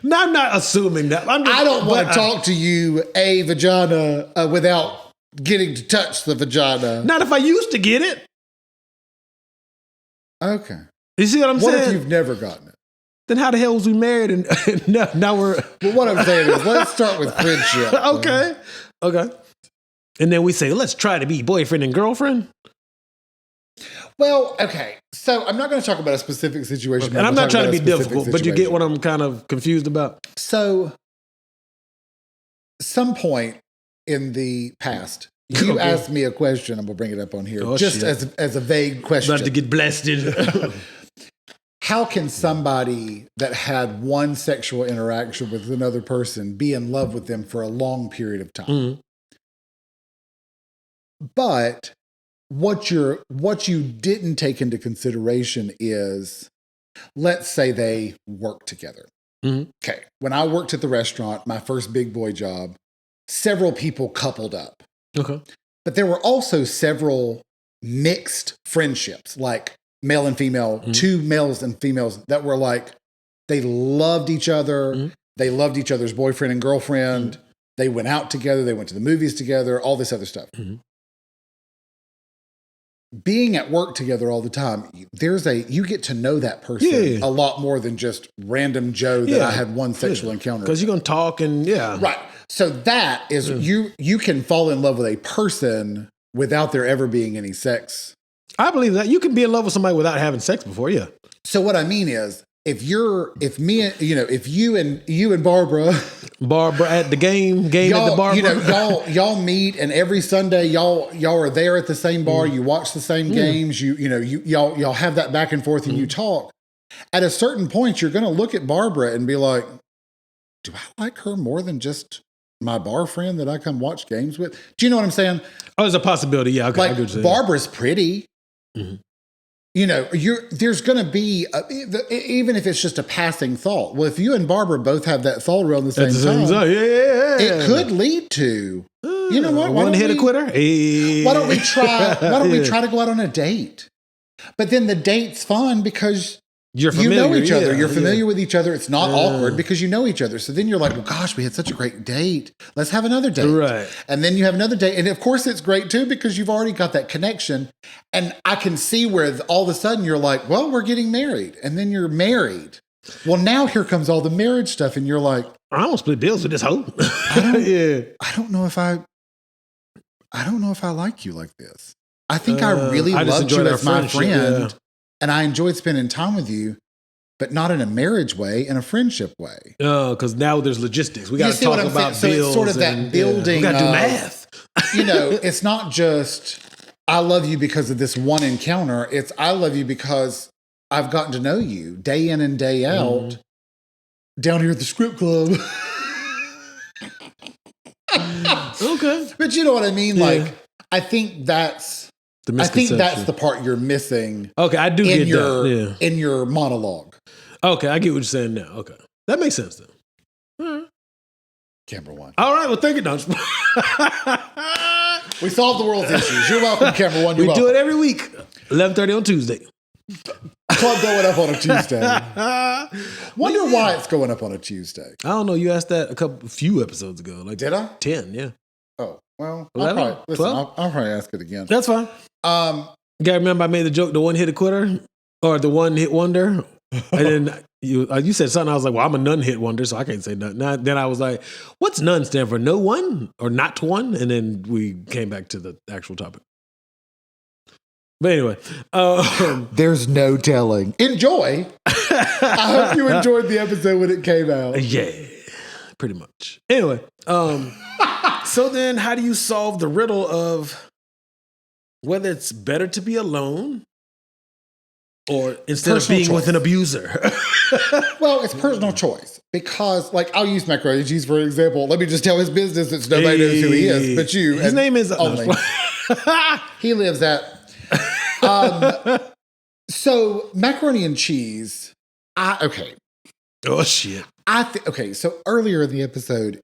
No, I'm not assuming that. I don't want to talk to you a vagina without getting to touch the vagina. Not if I used to get it. Okay. You see what I'm saying? What if you've never gotten it? Then how the hell was we married and now we're... Well, what I'm saying is let's start with friendship. Okay. And then we say, let's try to be boyfriend and girlfriend. Well, okay. So I'm not going to talk about a specific situation. And I'm not trying to be difficult, but you get what I'm kind of confused about. So some point in the past, you asked me a question. I'm going to bring it up on here as a vague question. About to get blasted. How can somebody that had one sexual interaction with another person be in love with them for a long period of time? Mm-hmm. But what you didn't take into consideration is let's say they work together. Mm-hmm. Okay. When I worked at the restaurant, my first big boy job, several people coupled up. Okay. But there were also several mixed friendships, like male and female, two males and females that were like, they loved each other. Mm-hmm. They loved each other's boyfriend and girlfriend. Mm-hmm. They went out together. They went to the movies together, all this other stuff. Mm-hmm. Being at work together all the time, you get to know that person a lot more than just random Joe that I had one sexual encounter. Because you're going to talk and Right. So that is, you can fall in love with a person without there ever being any sex. I believe that. You can be in love with somebody without having sex before, So what I mean is, if you and Barbara at the game at the Barbara, y'all meet, and every Sunday y'all are there at the same bar. You watch the same games. Y'all have that back and forth, and you talk. At a certain point, you're going to look at Barbara and be like, "Do I like her more than just my bar friend that I come watch games with?" Do you know what I'm saying? Oh, there's a possibility. Yeah, okay. Like Barbara's pretty. Mm-hmm. There's going to be, even if it's just a passing thought. Well, if you and Barbara both have that thought around the same time, it could lead to, you know what? One hit a quitter. Hey. Why don't we try to go out on a date? But then the date's fun because you know each other. You're familiar with each other. It's not awkward because you know each other. So then you're like, well, gosh, we had such a great date. Let's have another date. Right. And then you have another date. And of course, it's great too because you've already got that connection. And I can see where all of a sudden you're like, well, we're getting married. And then you're married. Well, now here comes all the marriage stuff. And you're like, I don't split bills with this hoe. I don't know if I like you like this. I think I really loved you as my friend. Yeah. And I enjoyed spending time with you, but not in a marriage way, in a friendship way. Oh, because now there's logistics. We got to talk about bills. So it's sort of that building. We got to do math. It's not just, I love you because of this one encounter. It's, I love you because I've gotten to know you day in and day out down here at the script club. Okay. But you know what I mean? Yeah. Like, I think that's the part you're missing. Okay, I do get that. In your monologue. Okay, I get what you're saying now. Okay, that makes sense then. All right. Camera one. All right, well, thank you, Don. We solved the world's issues. You're welcome, camera one. We do it every week, 11:30 on Tuesday. Club going up on a Tuesday. Wonder why it's going up on a Tuesday. I don't know. You asked that a few episodes ago. Like, did I? 10, yeah. Oh, well, 11, I'll probably ask it again. That's fine. You gotta remember I made the joke, the one hit quitter or the one hit wonder. And then you said something. I was like, well, I'm a none hit wonder, so I can't say nothing. Then I was like, what's none stand for? No one or not one? And then we came back to the actual topic. But anyway. There's no telling. Enjoy. I hope you enjoyed the episode when it came out. Yeah, pretty much. Anyway. So then how do you solve the riddle of whether it's better to be alone or instead of being with an abuser? Well, it's personal choice because, like, I'll use macaroni and cheese for example. Let me just tell his business that nobody knows who he is, but you. His name is only. He lives at. So macaroni and cheese. Okay. Oh shit. Okay. So earlier in the episode,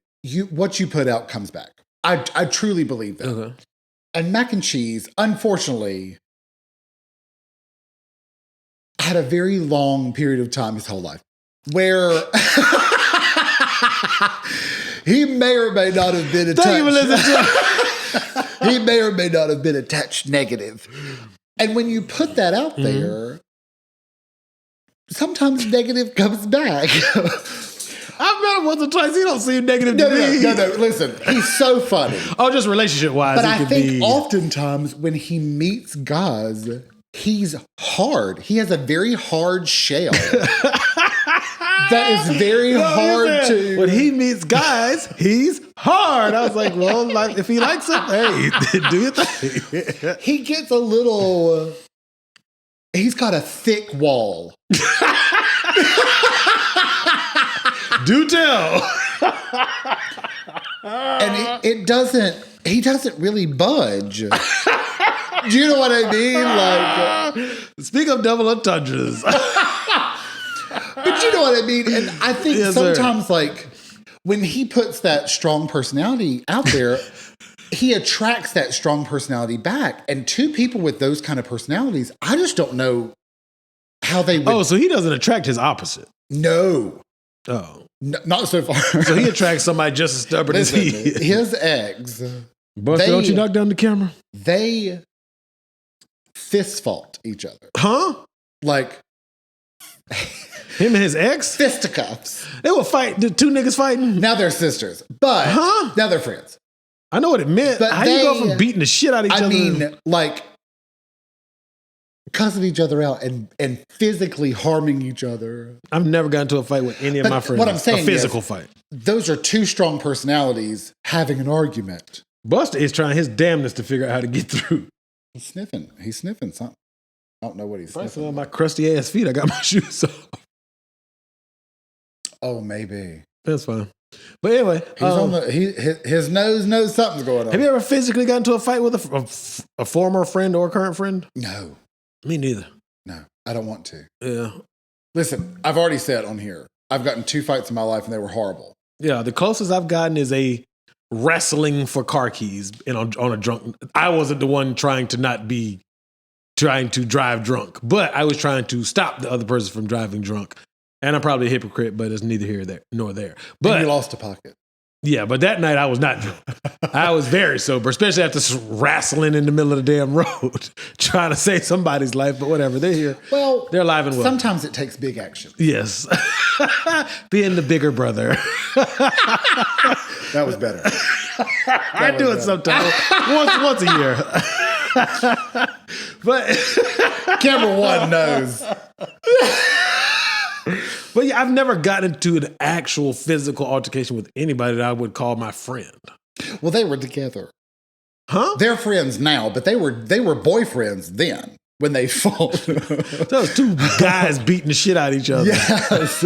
what you put out comes back. I truly believe that. Okay. And mac and cheese, unfortunately, had a very long period of time his whole life where he may or may not have been attached. He may or may not have been attached negative. And when you put that out there, sometimes negative comes back. I've met him once or twice. He don't seem negative to me. No. Listen, he's so funny. Oh, just relationship-wise. But I think oftentimes when he meets guys, he's hard. He has a very hard shell. That is very hard to... When he meets guys, he's hard. I was like, well, if he likes it, hey, do your thing. He gets a little... He's got a thick wall. Do tell. And he doesn't really budge. Do you know what I mean? Like, speak of double entendres. But you know what I mean? And I think Yes, sometimes, like, when he puts that strong personality out there, he attracts that strong personality back. And two people with those kind of personalities, I just don't know how they would. Oh, so he doesn't attract his opposite. No. Oh. Not so far. So he attracts somebody just as stubborn as he is. His eggs. Buster, don't you knock down the camera? They fist fought each other. Huh? Like him and his ex? Fisticuffs. They were fighting. The two niggas fighting? Now they're sisters. But now they're friends. I know what it meant. But how you go from beating the shit out of each other? I mean, like, cussing each other out and physically harming each other. I've never gotten into a fight with any of my friends. What I'm saying a physical fight. Those are two strong personalities having an argument. Buster is trying his damnness to figure out how to get through. He's sniffing. He's sniffing something. I don't know what he's sniffing. On my crusty ass feet, I got my shoes off. Oh, maybe. That's fine. But anyway, he's on his nose knows something's going on. Have you ever physically gotten into a fight with a former friend or a current friend? No. Me neither. No, I don't want to. Yeah. Listen, I've already said on here, I've gotten 2 fights in my life and they were horrible. Yeah, the closest I've gotten is a wrestling for car keys on a drunk. I wasn't the one trying to drive drunk, but I was trying to stop the other person from driving drunk. And I'm probably a hypocrite, but it's neither here nor there. But and you lost a pocket. Yeah, but that night I was not drunk. I was very sober, especially after wrestling in the middle of the damn road, trying to save somebody's life. But whatever, they're here. Well, they're alive and well. Sometimes it takes big action. Yes, being the bigger brother. That was better. I do it sometimes, once a year. But camera one knows. But yeah, I've never gotten into an actual physical altercation with anybody that I would call my friend. Well, they were together. Huh? They're friends now, but they were boyfriends then when they fought. Those two guys beating the shit out of each other. Yes.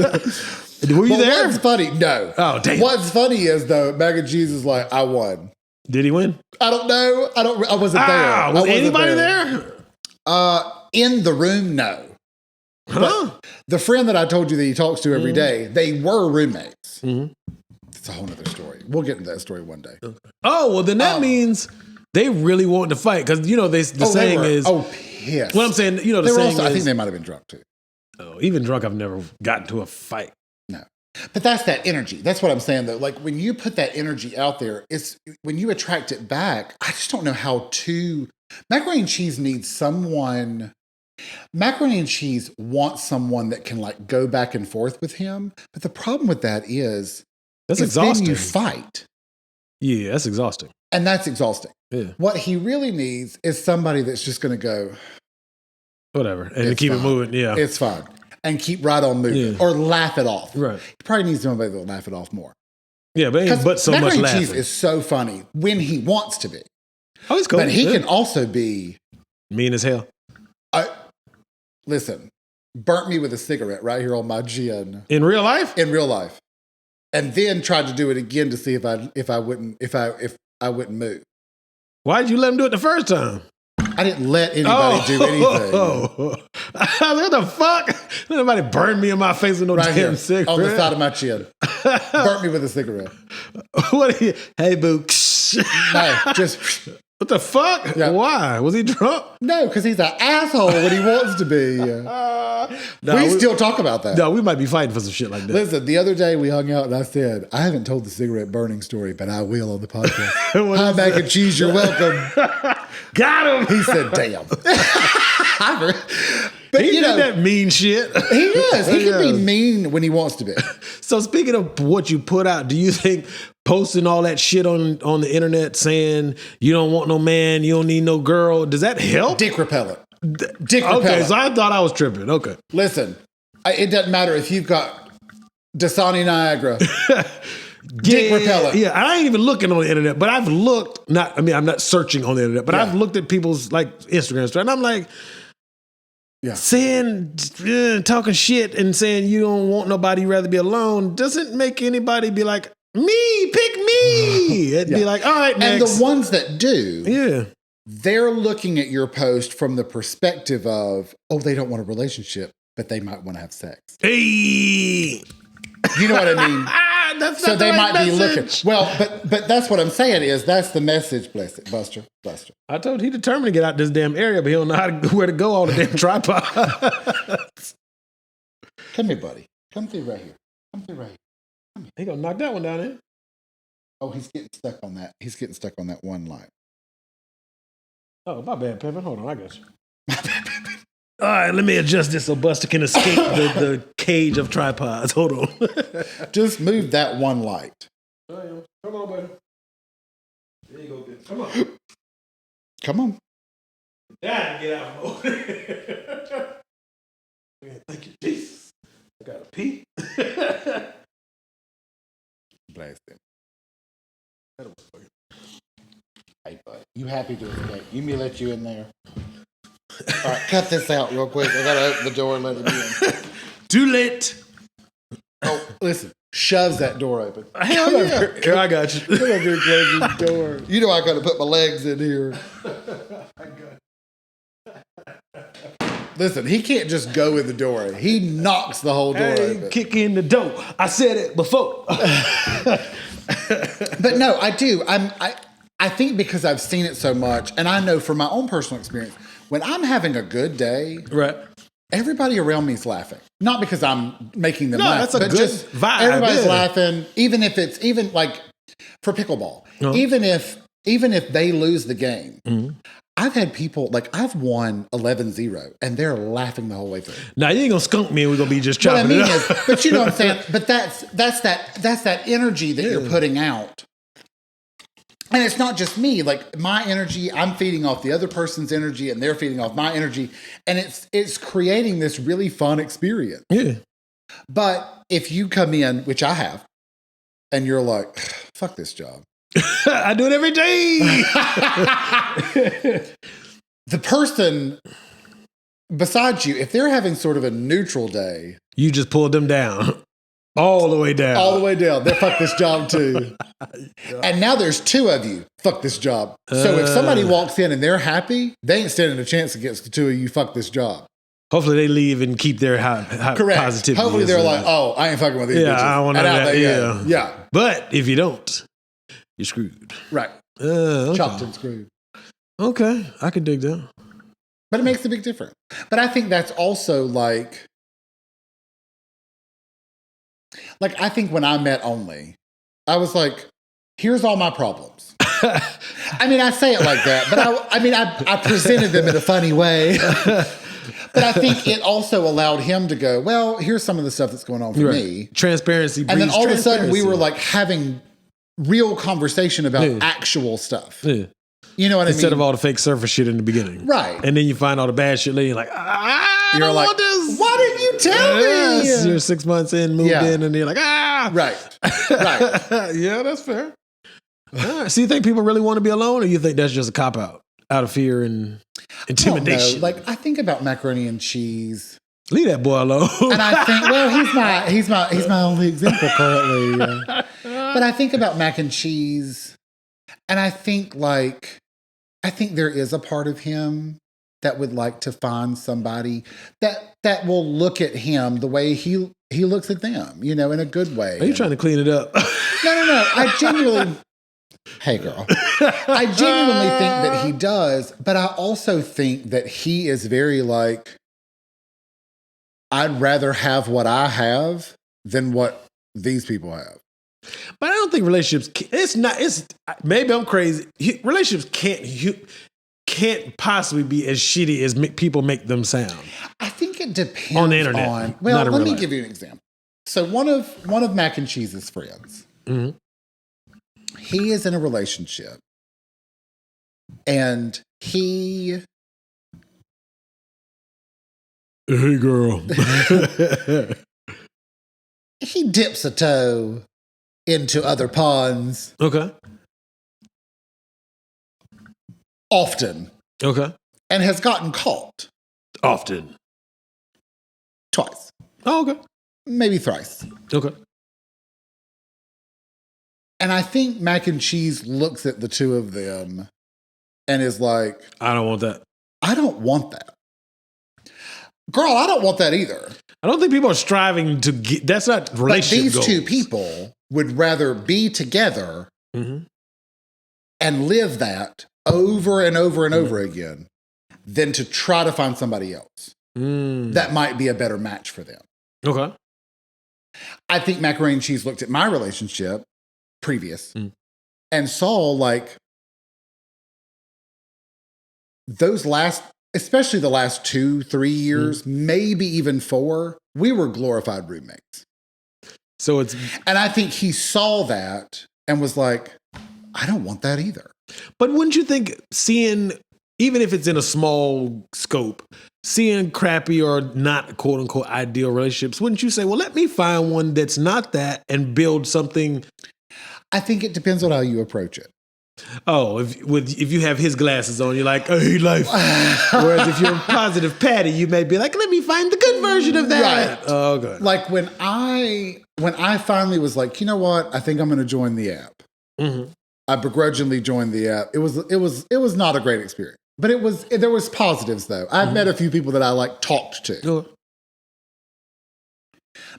Were you there? What's funny? No. Oh, damn. What's funny is though, Mac and Cheese is like, I won. Did he win? I don't know. I wasn't there. Was anybody there? In the room, no. Huh? But the friend that I told you that he talks to every day, they were roommates. Mm-hmm. It's a whole other story. We'll get into that story one day. Okay. Oh, well, then that means they really want to fight. Because, you know, the saying is... Oh, pissed. Well, I'm saying, you know, the saying I is... think they might have been drunk, too. Oh, even drunk, I've never gotten to a fight. No. But that's that energy. That's what I'm saying, though. Like, when you put that energy out there, it's when you attract it back, I just don't know how to... Macaroni and Cheese needs someone... Macaroni and Cheese wants someone that can like go back and forth with him. But the problem with that is that's exhausting. Then you fight. Yeah, that's exhausting. And that's exhausting. Yeah. What he really needs is somebody that's just going to go, whatever, and keep it moving. Yeah. It's fine. And keep right on moving or laugh it off. Right. He probably needs somebody that'll laugh it off more. Yeah, but so much laughing. Macaroni and Cheese is so funny when he wants to be. Oh, he's cool. But he can also be mean as hell. Listen, burnt me with a cigarette right here on my chin. In real life? In real life. And then tried to do it again to see if I wouldn't move. Why did you let him do it the first time? I didn't let anybody do anything. What the fuck? Nobody burned me in my face with no damn here, cigarette. On the side of my chin. Burnt me with a cigarette. What? Hey, boo. No, just... What the fuck? Yeah. Why? Was he drunk? No, because he's an asshole when he wants to be. We still talk about that. No, we might be fighting for some shit like that. Listen, the other day we hung out and I said, I haven't told the cigarette burning story, but I will on the podcast. Hi, Mac and Cheese, you're welcome. Got him. He said, damn. But he did that mean shit. He is. He can be mean when he wants to be. So speaking of what you put out, do you think posting all that shit on the internet saying you don't want no man, you don't need no girl, does that help? Dick repellent. Dick repellent. Okay, so I thought I was tripping. Okay. Listen, it doesn't matter if you've got Dasani Niagara. Dick repellent. Yeah, I ain't even looking on the internet, but I've looked, I'm not searching on the internet, but I've looked at people's like Instagram stuff, and I'm like, saying, talking shit and saying you don't want nobody, you rather be alone, doesn't make anybody be like, pick me. It'd be like, all right, next. And the ones that do, they're looking at your post from the perspective of, oh, they don't want a relationship. but they might want to have sex. Hey, you know what I mean? That's so not they the right might be message. looking. Well, but that's what I'm saying is that's the message, Buster. I told you he determined to get out this damn area, but he don't know where to go on the damn tripod. Come here, buddy. Come through right here. He gonna knock that one down there. Oh, he's getting stuck on that. He's getting stuck on that one light. Oh, my bad, Pimpin'. Hold on, I got you. All right, let me adjust this so Buster can escape the cage of tripods. Hold on. Just move that one light. Come on, buddy. There you go, bitch. Come on. Come on. Dad, get out of mode. Thank you, Jesus. I gotta pee. Bless him. Hey, bud. You happy to escape? You me let you in there. All right, cut this out real quick. I gotta open the door and let him in. Too late. Oh, listen. Shoves that door open. Hell yeah. Here, I got you. Come over here and close this door. You know I gotta put my legs in here. I got Listen, he can't just go in the door. He knocks the whole door open. Kick in the door. I said it before. But no, I do. I think because I've seen it so much, and I know from my own personal experience, when I'm having a good day, right, everybody around me is laughing. Not because I'm making them laugh, that's a but good just vibe. Everybody's laughing, even if it's like for pickleball. Even if they lose the game. Mm-hmm. I've had people, like, I've won 11-0, and they're laughing the whole way through. Now, you ain't going to skunk me and we're going to be just chopping it up. But you know what I'm saying? But that's that energy that you're putting out. And it's not just me. Like, my energy, I'm feeding off the other person's energy, and they're feeding off my energy. And it's creating this really fun experience. Yeah. But if you come in, which I have, and you're like, fuck this job. I do it every day. The person besides you, if they're having sort of a neutral day, you just pull them down. All the way down. All the way down. They fuck this job too. And now there's two of you. Fuck this job. So if somebody walks in and they're happy, they ain't standing a chance against the two of you. Fuck this job. Hopefully they leave and keep their high positivity. Hopefully they're like, oh, I ain't fucking with these bitches. I don't want that. Yeah. But if you don't, you're screwed. Right. Okay. Chopped and screwed. Okay. I can dig that. But it makes a big difference. But I think that's also like I think when I met Only, I was like, here's all my problems. I mean, I say it like that, but I presented them in a funny way. But I think it also allowed him to go, well, here's some of the stuff that's going on for me. Transparency. And then all of a sudden we were like having real conversation about actual stuff. Yeah. You know what I mean? Instead of all the fake surface shit in the beginning. Right. And then you find all the bad shit later, you're like, I don't want this. Why didn't you tell me? You're 6 months in, moved in, and you're like, Right. Yeah, that's fair. So you think people really want to be alone, or you think that's just a cop-out out of fear and intimidation? Like, I think about macaroni and cheese. Leave that boy alone. And I think, well, he's my only example currently. But I think about mac and cheese, and I think there is a part of him that would like to find somebody that will look at him the way he looks at them, you know, in a good way. Are you trying to clean it up? No. I genuinely, hey girl, I genuinely think that he does, but I also think that he is very like, I'd rather have what I have than what these people have. But I don't think relationships, maybe I'm crazy. Relationships can't possibly be as shitty as people make them sound. I think it depends on the internet. Well, let me give you an example. So one of Mac and Cheese's friends, mm-hmm. he is in a relationship, and he. Hey, girl. He dips a toe into other ponds. Okay. Often. Okay. And has gotten caught. Often. Twice. Oh, okay. Maybe thrice. Okay. And I think Mac and Cheese looks at the two of them and is like, I don't want that. I don't want that. girl, I don't want that either. I don't think people are striving to get, that's not relationship But these goals. two people would rather be together and live that over and over and over again than to try to find somebody else that might be a better match for them. Okay. I think Macaroni and Cheese looked at my relationship previous and saw like those last, especially the last 2-3 years, maybe even 4, we were glorified roommates. So it's, and I think he saw that and was like, I don't want that either. but wouldn't you think seeing, even if it's in a small scope, seeing crappy or not quote unquote ideal relationships, wouldn't you say, well, let me find one that's not that and build something? I think it depends on how you approach it. Oh, if you have his glasses on, you're like, I hate life. Whereas if you're a positive Patty, you may be like, let me find the good version of that. Right. Oh, good. Like when I finally was like, you know what? I think I'm going to join the app. I begrudgingly joined the app. It was not a great experience, but there was positives though. I've met a few people that I like talked to,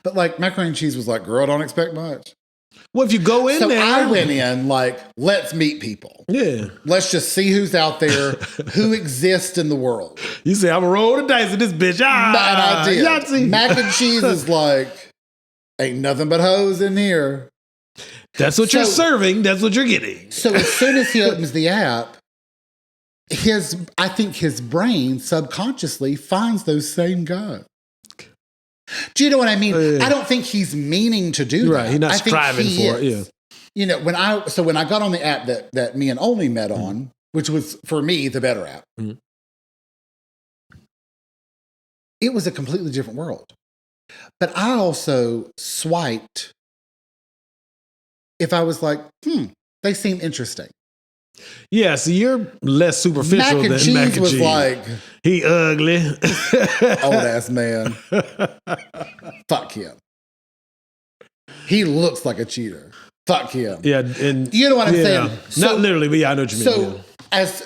but like Macaroni and Cheese was like, girl, don't expect much. Well, if you go in there. I went in like, let's meet people. Yeah. Let's just see who's out there, who exists in the world. You say, I'm a roll the dice with this bitch. And I did. Yahtzee. Mac and Cheese is like, ain't nothing but hoes in here. That's what you're serving. That's what you're getting. So as soon as he opens the app, I think his brain subconsciously finds those same guys. Do you know what I mean? I don't think he's meaning to do that. Right, he's not striving for it. Yeah. You know, when I got on the app that me and Only met on, which was for me the better app, it was a completely different world. But I also swiped if I was like, they seem interesting. Yeah, so you're less superficial Mac and than Cheese Mac and was Cheese. like, he ugly. old ass man. Fuck him. He looks like a cheater. Fuck him. Yeah, and you know what I'm saying? Not literally, but yeah, I know what you mean.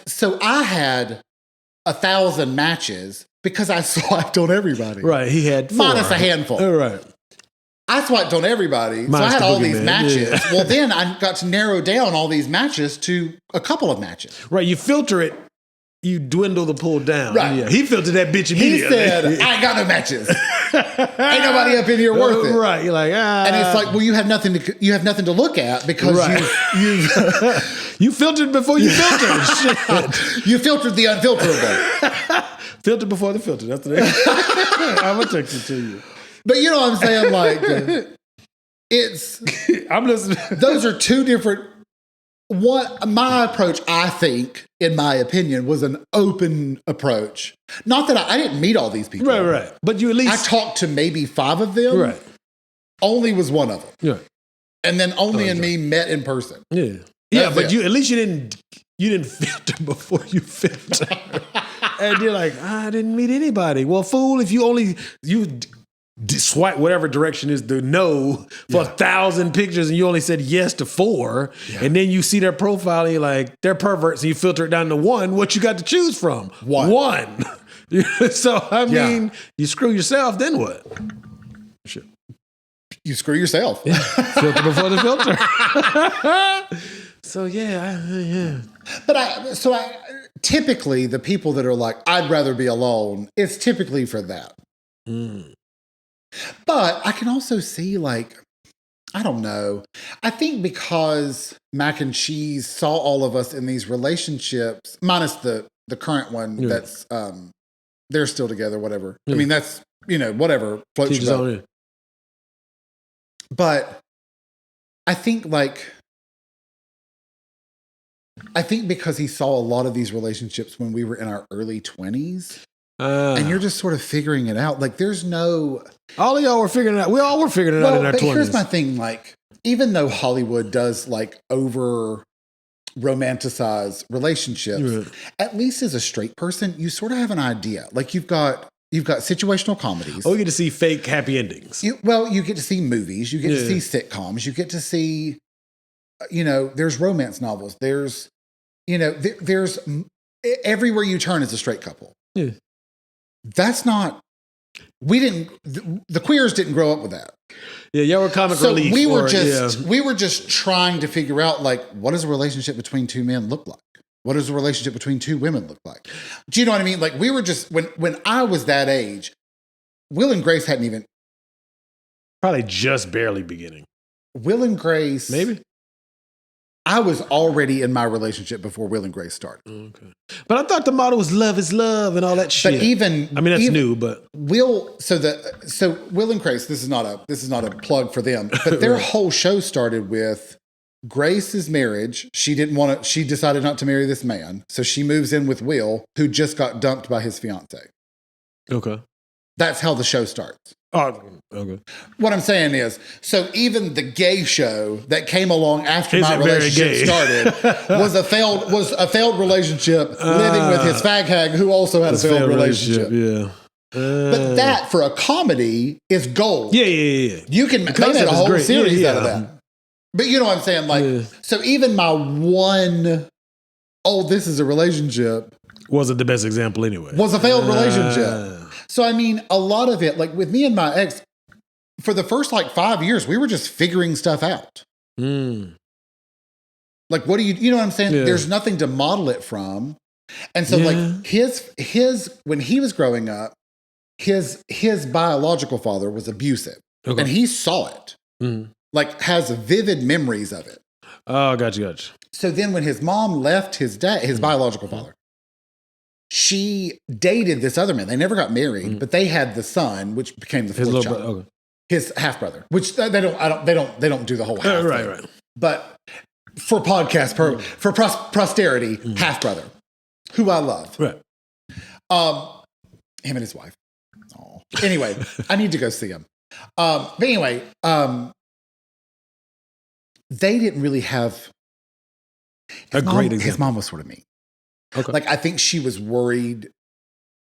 So I had 1,000 matches because I swiped on everybody. Right, he had 4. Minus a handful. Right. I swiped on everybody, so I had all these matches. Yeah. Well, then I got to narrow down all these matches to a couple of matches. Right, you filter it, you dwindle the pool down. Right. Yeah, he filtered that bitch immediately. He said, I ain't got no matches. Ain't nobody up in here worth it. Right, you're like, And it's like, well, you have nothing to look at because you filtered before you filtered. Shit. You filtered the unfilterable. Filtered before the filter. That's the name. I'm going to text it to you. But you know what I'm saying? Like, I'm listening. Those are two different. My approach, I think, in my opinion, was an open approach. Not that I didn't meet all these people. Right. But you at least. I talked to maybe 5 of them. Right. Only was one of them. Yeah. And then Only and me met in person. Yeah. Yeah, but at least you didn't filter before you filter. And you're like, I didn't meet anybody. Well, fool, if you swipe whatever direction is the no for 1,000 pictures and you only said yes to 4, and then you see their profile and you're like, they're perverts, and you filter it down to 1, what you got to choose from? One. So, I mean, you screw yourself, then what? Shit. You screw yourself. Yeah. Filter before the filter. So, yeah. But typically the people that are like, I'd rather be alone, it's typically for that. But I can also see, like, I don't know. I think because Mac and Cheese saw all of us in these relationships, minus the current one that's, they're still together, whatever. I mean, that's, whatever. Floats your boat. But I think because he saw a lot of these relationships when we were in our early 20s, and you're just sort of figuring it out. Like, there's no... All of y'all were figuring it out. We all were figuring it out in our 20s. Here's my thing. Like, even though Hollywood does, like, over romanticize relationships, at least as a straight person, you sort of have an idea. Like, you've got situational comedies. Oh, you get to see fake happy endings. You get to see movies. You get to see sitcoms. You get to see, there's romance novels. There's, there's everywhere you turn is a straight couple. Yeah. That's not we didn't, the queers didn't grow up with that. Yeah, y'all were comic So relief. we were just trying to figure out, like, what does a relationship between two men look like? What does a relationship between two women look like? Do you know what I mean? Like, we were just, when I was that age, Will and Grace hadn't even. Probably just barely beginning. Will and Grace. Maybe. I was already in my relationship before Will and Grace started. Okay. But I thought the motto was love is love and all that shit. But even, I mean, that's new, but Will, so Will and Grace, this is not a plug for them, but their whole show started with Grace's marriage. She decided not to marry this man. So she moves in with Will, who just got dumped by his fiance. Okay. That's how the show starts. Oh, okay. What I'm saying is, so even the gay show that came along after my relationship started was a failed relationship living with his fag hag who also had a failed relationship. Yeah. But that for a comedy is gold. Yeah. You can they made a whole series out of that. But you know what I'm saying? Like, so even my one, this is a relationship, wasn't the best example anyway. Was a failed relationship. So, I mean, a lot of it, like with me and my ex, for the first 5 years, we were just figuring stuff out. Like, what do you know what I'm saying? Yeah. There's nothing to model it from. And so like his, when he was growing up, his biological father was abusive and he saw it, like has vivid memories of it. Oh, gotcha. So then when his mom left his biological father, she dated this other man. They never got married, but they had the son, which became the fourth child. His half brother, which they don't do the whole half. Right. But for podcast for posterity, half brother, who I love. Right. Him and his wife. Oh. Anyway, I need to go see him. But anyway, they didn't really have great example. His mom was sort of mean. Okay. Like, I think she was worried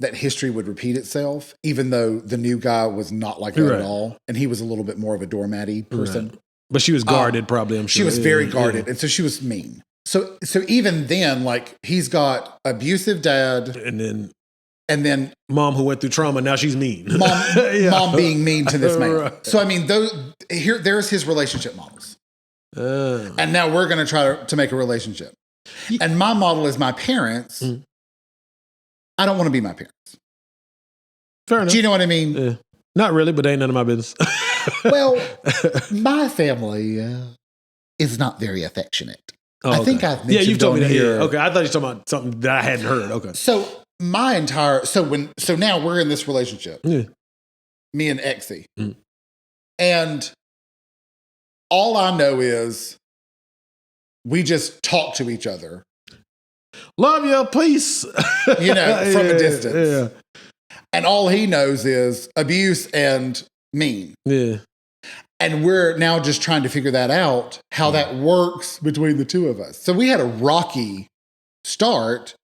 that history would repeat itself, even though the new guy was not like that at all. And he was a little bit more of a doormatty person. Right. But she was guarded, probably, I'm sure. She was very guarded. And so she was mean. So even then, like, he's got abusive dad. And then mom who went through trauma, now she's mean. Mom being mean to this man. Right. So, I mean, there's his relationship models. And now we're going to try to make a relationship. And my model is my parents. I don't want to be my parents. Fair enough. Do you know what I mean? Not really, but ain't none of my business. Well, my family is not very affectionate. Oh, okay. I think I've mentioned you've told me that here. Yeah. Okay, I thought you were talking about something that I hadn't heard. Okay. So now we're in this relationship. Me and Exie. And all I know is we just talk to each other. Love you, peace. From a distance. Yeah. And all he knows is abuse and mean. Yeah. And we're now just trying to figure that out, how that works between the two of us. So we had a rocky start,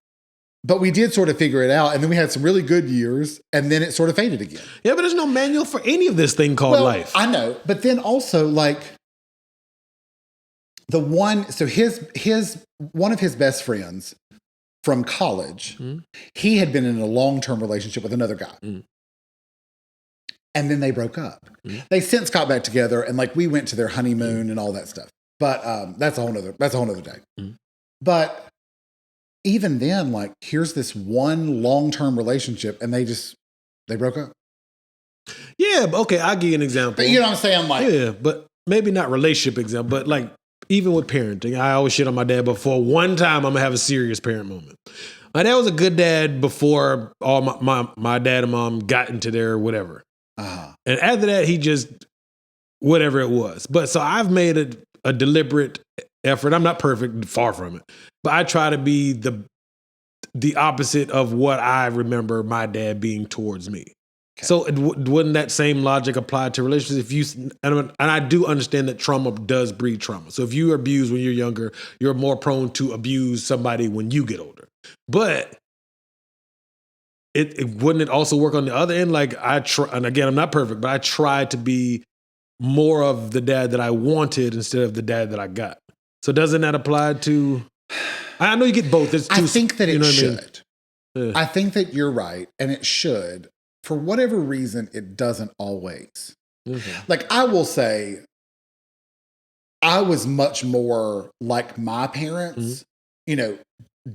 but we did sort of figure it out. And then we had some really good years, and then it sort of faded again. Yeah, but there's no manual for any of this thing called life. I know. But then also, like, one of his best friends from college, he had been in a long-term relationship with another guy. And then they broke up. They since got back together, and like we went to their honeymoon and all that stuff. But that's a whole nother day. But even then, like, here's this one long-term relationship, and they broke up. Yeah, okay, I'll give you an example. But you know what I'm saying? Like, yeah, but maybe not relationship example, but like even with parenting, I always shit on my dad, but for one time I'm gonna have a serious parent moment. My dad was a good dad before all my dad and mom got into their whatever. And after that, he just, whatever it was. But so I've made a deliberate effort. I'm not perfect, far from it. But I try to be the opposite of what I remember my dad being towards me. Okay. So wouldn't that same logic apply to relationships? And I do understand that trauma does breed trauma. So if you are abused when you're younger, you're more prone to abuse somebody when you get older. But it wouldn't it also work on the other end? Like and again, I'm not perfect, but I try to be more of the dad that I wanted instead of the dad that I got. So doesn't that apply to? I know you get both. I think that it should. I think that you're right, and it should for whatever reason, it doesn't always. Mm-hmm. Like, I will say, I was much more like my parents,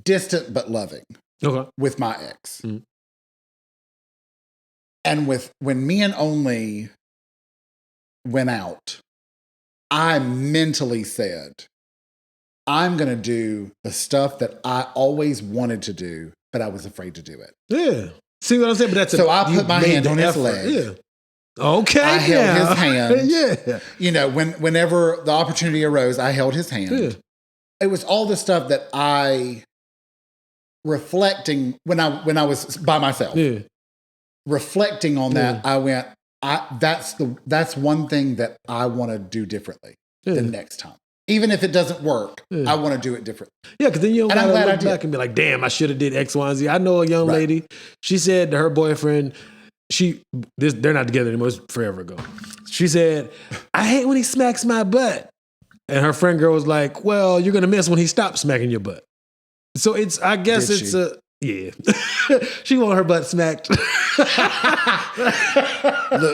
distant but loving with my ex. Mm-hmm. And when me and Only went out, I mentally said, I'm going to do the stuff that I always wanted to do, but I was afraid to do it. Yeah. See what I'm saying? But so I put my hand on his leg. Yeah. Okay. I held his hand. Yeah. Whenever the opportunity arose, I held his hand. Yeah. It was all the stuff that I, reflecting when I was by myself, reflecting on that, I went, that's one thing that I want to do differently the next time. Even if it doesn't work, I want to do it differently. Yeah, because then you don't gotta look back and be like, damn, I should have did X, Y, and Z. I know a young lady, she said to her boyfriend, they're not together anymore, it's forever ago. She said, I hate when he smacks my butt. And her friend girl was like, well, you're going to miss when he stops smacking your butt. So I guess yeah. She want her butt smacked. Look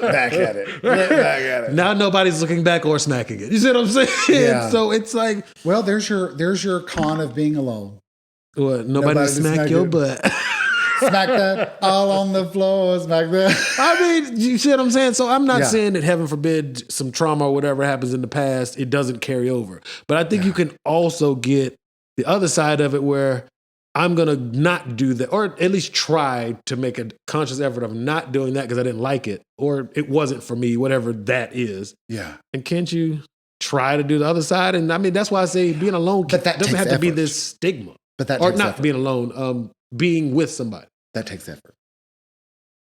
back at it. Now nobody's looking back or smacking it. You see what I'm saying? Yeah. So it's like, well, there's your con of being alone. What? Nobody smack your butt. Smack that all on the floor. Smack that. I mean, you see what I'm saying? So I'm not saying that, heaven forbid, some trauma or whatever happens in the past, it doesn't carry over. But I think you can also get the other side of it where I'm going to not do that, or at least try to make a conscious effort of not doing that because I didn't like it, or it wasn't for me, whatever that is. Yeah. And can't you try to do the other side? And I mean, that's why I say being alone doesn't have to be this stigma. But that or takes not effort. Being alone, being with somebody. That takes effort.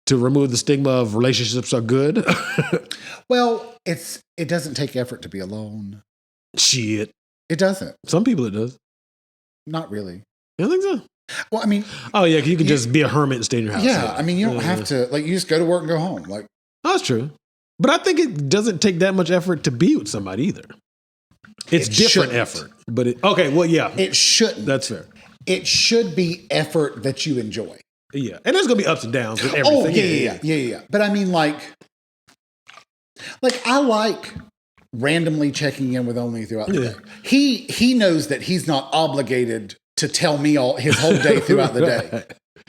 To remove the stigma of relationships are good? Well, it doesn't take effort to be alone. Shit. It doesn't. Some people it does. Not really. You don't think so? Well, I mean... Oh, yeah, you can just be a hermit and stay in your house. Yeah, I mean, you don't have to... Like, you just go to work and go home. Like, that's true. But I think it doesn't take that much effort to be with somebody either. It's different effort. But it shouldn't. That's fair. It should be effort that you enjoy. Yeah. And there's going to be ups and downs with everything. Yeah. But I mean, like I like randomly checking in with Only throughout the day. He knows that he's not obligated to tell me his whole day throughout the day.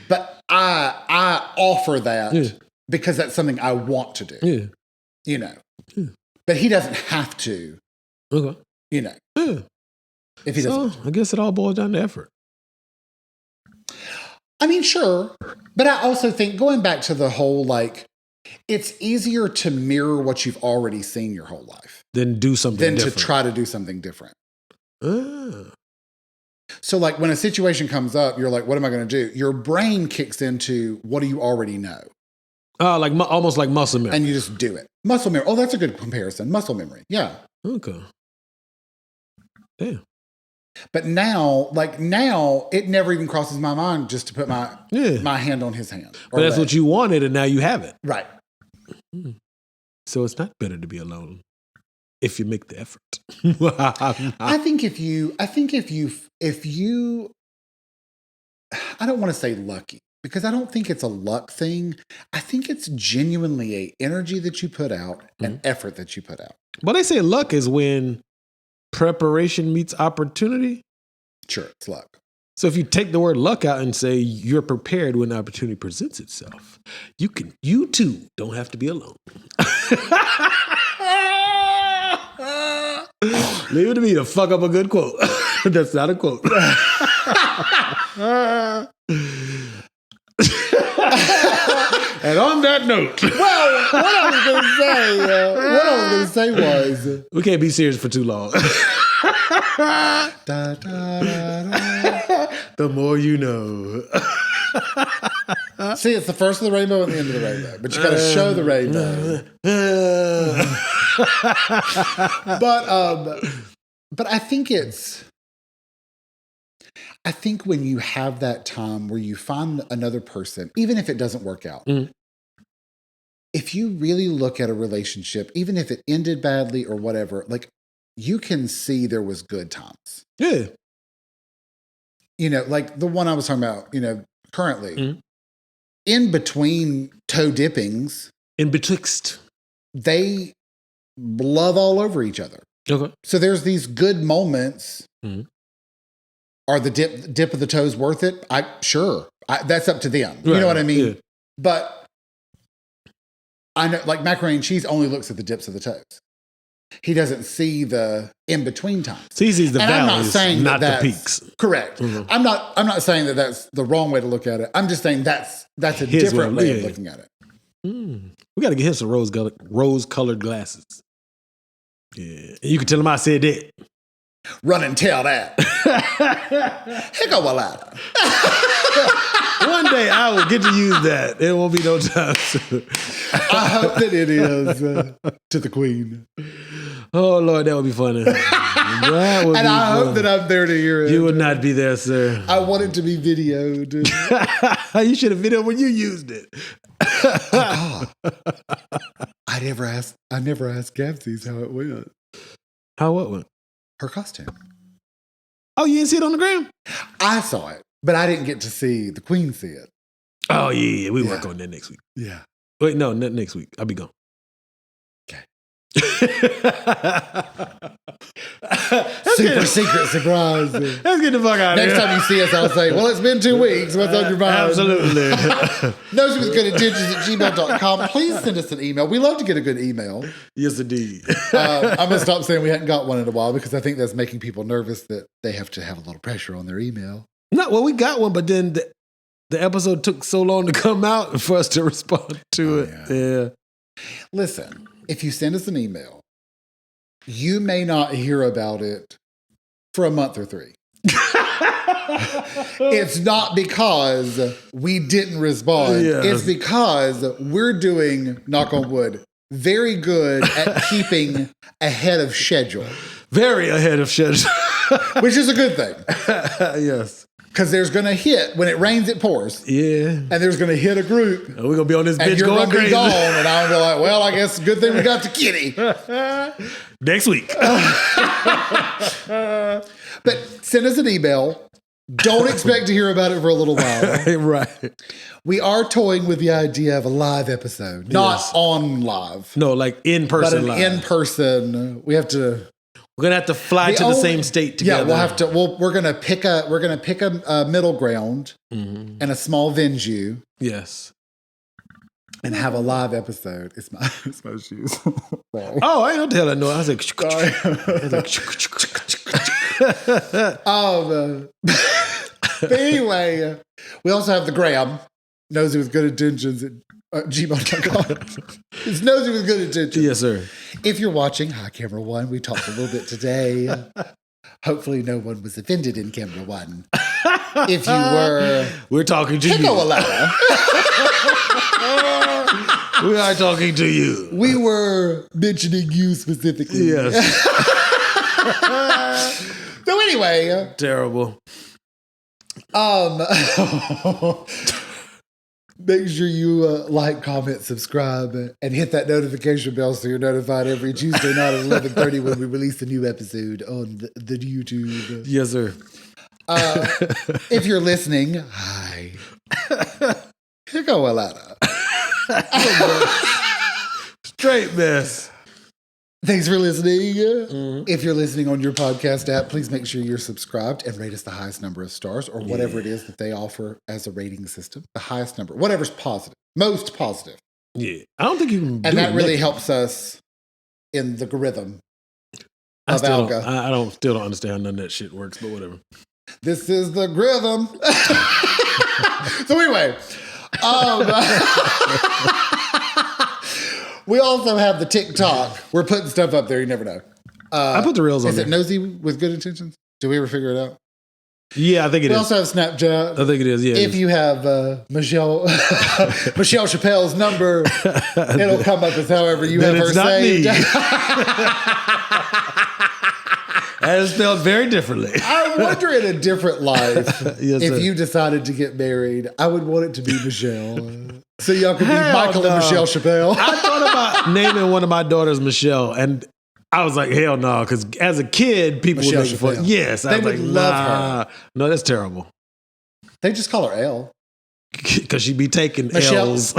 But I offer that because that's something I want to do. Yeah. But he doesn't have to. Okay. Yeah. If he doesn't. I guess it all boils down to effort. I mean, sure. But I also think, going back to the whole, like, it's easier to mirror what you've already seen your whole life. Than do something different. Than to try to do something different. So, like, when a situation comes up, you're like, what am I going to do? Your brain kicks into, what do you already know? Like almost like muscle memory. And you just do it. Muscle memory. Oh, that's a good comparison. Muscle memory. Yeah. Okay. Yeah. But now, it never even crosses my mind just to put my hand on his hand. But that's what you wanted, and now you have it. Right. So it's not better to be alone if you make the effort. I think if you, I don't want to say lucky, because I don't think it's a luck thing. I think it's genuinely a energy that you put out and effort that you put out. Well, they say luck is when preparation meets opportunity. Sure, it's luck. So if you take the word luck out and say you're prepared when the opportunity presents itself, you too don't have to be alone. Leave it to me to fuck up a good quote. That's not a quote. And on that note, well, what I was going to say was, we can't be serious for too long. Da, da, da, da. The more you know. See, it's the first of the rainbow and the end of the rainbow, but you got to show the rainbow. But I think when you have that time where you find another person, even if it doesn't work out, if you really look at a relationship, even if it ended badly or whatever, like, you can see there was good times. Yeah. Like the one I was talking about, currently, in between toe dippings, in betwixt, they love all over each other. Okay. So there's these good moments. Mm-hmm. Are the dip of the toes worth it? That's up to them. You know what I mean? Yeah. But I know, like macaroni and cheese only looks at the dips of the toes. He doesn't see the in between times. So he sees the valleys, I'm not saying not that's the peaks. Correct. Mm-hmm. I'm not saying that that's the wrong way to look at it. I'm just saying that's a different way of looking at it. We got to get him some rose-colored glasses. Yeah, you can tell him I said that. Run and tell that. One day I will get to use that. It won't be no time soon. I hope that it is to the queen. Oh, Lord, that would be funny. That would and be I funny. hope that I'm there to hear it. You would not be there, sir. I want it to be videoed. You should have videoed when you used it. Oh, God. I never asked Gabsies how it went. How what went? Her costume. Oh, you didn't see it on the gram? I saw it, but I didn't get to see the queen see it. Oh, yeah. We work on that next week. Yeah. Wait, no, not next week. I'll be gone. Okay. Super secret surprise. Let's get the fuck out of here. Next time you see us, I'll say, well, it's been 2 weeks. What's on your mind? Absolutely. Nosey was good at digits@gmail.com. Please send us an email. We love to get a good email. Yes, indeed. I'm going to stop saying we hadn't got one in a while because I think that's making people nervous that they have to have a little pressure on their email. No, well, we got one, but then the episode took so long to come out for us to respond to it. Yeah. Listen, if you send us an email, you may not hear about it for a month or 3. It's not because we didn't respond. Yes. It's because we're doing, knock on wood, very good at keeping ahead of schedule. Very ahead of schedule. Which is a good thing. Yes. Because there's going to hit, when it rains, it pours. Yeah. And there's going to hit a group. And we're going to be on this and bitch you're going gonna crazy. be gone, and I'm going to be like, well, I guess good thing we got to Kitty. Next week. But send us an email. Don't expect to hear about it for a little while. Right. We are toying with the idea of a live episode. Not on live. No, like in person But live. in person. We have to... We're gonna have to fly to the same state together. Yeah, we'll have to. We're gonna pick a middle ground and a small venue. Yes. And have a live episode. It's my shoes. Oh, I know the hell I know. I was like, but anyway, we also have the gram. Nosey with good intentions at gmail.com. It's Nosey with good intentions. yes, sir. If you're watching, hi, Camera One. We talked a little bit today. Hopefully no one was offended in Camera One. If you were... We're talking to you. We are talking to you. We were mentioning you specifically. Yes. So anyway... Terrible. Make sure you like, comment, subscribe, and hit that notification bell so you're notified every Tuesday night at 11:30 when we release a new episode on the YouTube. Yes, sir. If you're listening, hi. Here go a letter. Straight mess. Thanks for listening. If you're listening on your podcast app, please make sure you're subscribed and rate us the highest number of stars or whatever it is that they offer as a rating system. The highest number, whatever's positive, most positive. Yeah. I don't think you can And that really helps us in the rhythm of Alga. I still don't understand how none of that shit works, but whatever. This is the rhythm. So anyway, we also have the TikTok. We're putting stuff up there. You never know. I put the reels on Is there. it Nosey with good intentions? Did we ever figure it out? Yeah, I think it We is. also have Snapchat. I think it is, yeah. If you have Michelle Chappelle's number, it'll come up as however you Then have her it's not saved. me. That is spelled very differently. I wonder in a different life, Yes, if sir. you decided to get married, I would want it to be Michelle. So y'all could be Hell Michael no. and Michelle Chappelle. I thought about naming one of my daughters Michelle, and I was like, hell no, because as a kid, people Michelle would make fun. Chappelle. Yes, I They was would like, love nah. her. No, that's terrible. They just call her Elle. Because she be taking Michelle. L's.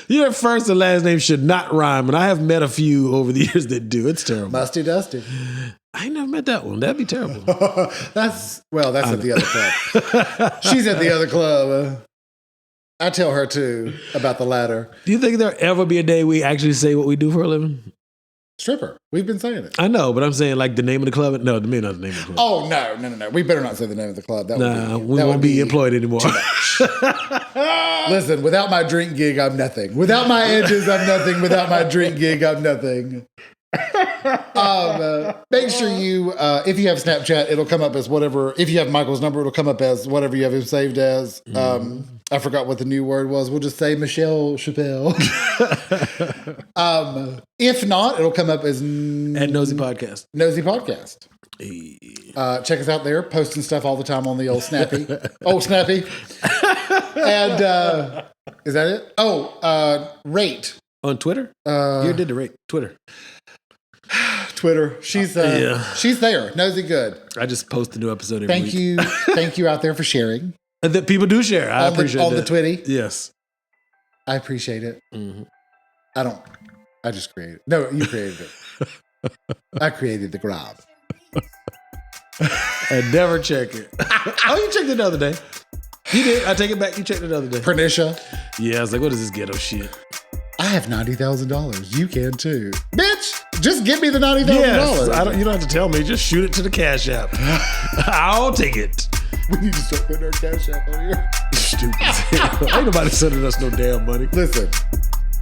Your first and last name should not rhyme, and I have met a few over the years that do. It's terrible. Musty Dusty. I ain't never met that one. That'd be terrible. That's at the other club. She's at the other club. I tell her too about the latter. Do you think there'll ever be a day we actually say what we do for a living? Stripper. We've been saying it. I know, but I'm saying like the name of the club. No, maybe not the name of the club. Oh, no. We better not say the name of the club. We won't be employed anymore. Listen, without my drink gig, I'm nothing. Without my edges, I'm nothing. Without my drink gig, I'm nothing. Make sure you, if you have Snapchat, it'll come up as whatever. If you have Michael's number, it'll come up as whatever you have him saved as. I forgot what the new word was. We'll just say Michelle Chappelle. If not, it'll come up as at Nosey Podcast. Nosey Podcast. Hey. Check us out there, posting stuff all the time on the old Snappy. Snappy. And is that it? Rate. On Twitter? You did the rate. Twitter. She's there. Nosy good. I just post a new episode every week. Thank you out there for sharing. That people do share. I appreciate that. On the Twitty? Yes. I appreciate it. Mm-hmm. I just created it. No, you created it. I created the grab. And never check it. Oh, you checked it the other day. You did. I take it back. You checked it the other day. Pernisha. Yeah, I was like, what is this ghetto shit? I have $90,000. You can too. Bitch, just give me the $90,000. Yes, you don't have to tell me. Just shoot it to the Cash App. I'll take it. We need to start putting our Cash App on here. Stupid. Ain't nobody sending us no damn money. Listen,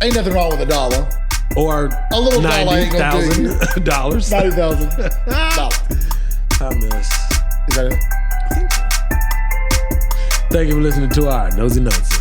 ain't nothing wrong with $1. Or a little $90,000. $90,000. I miss. Is that it? I think so. Thank you for listening to our Nosey Nonsense.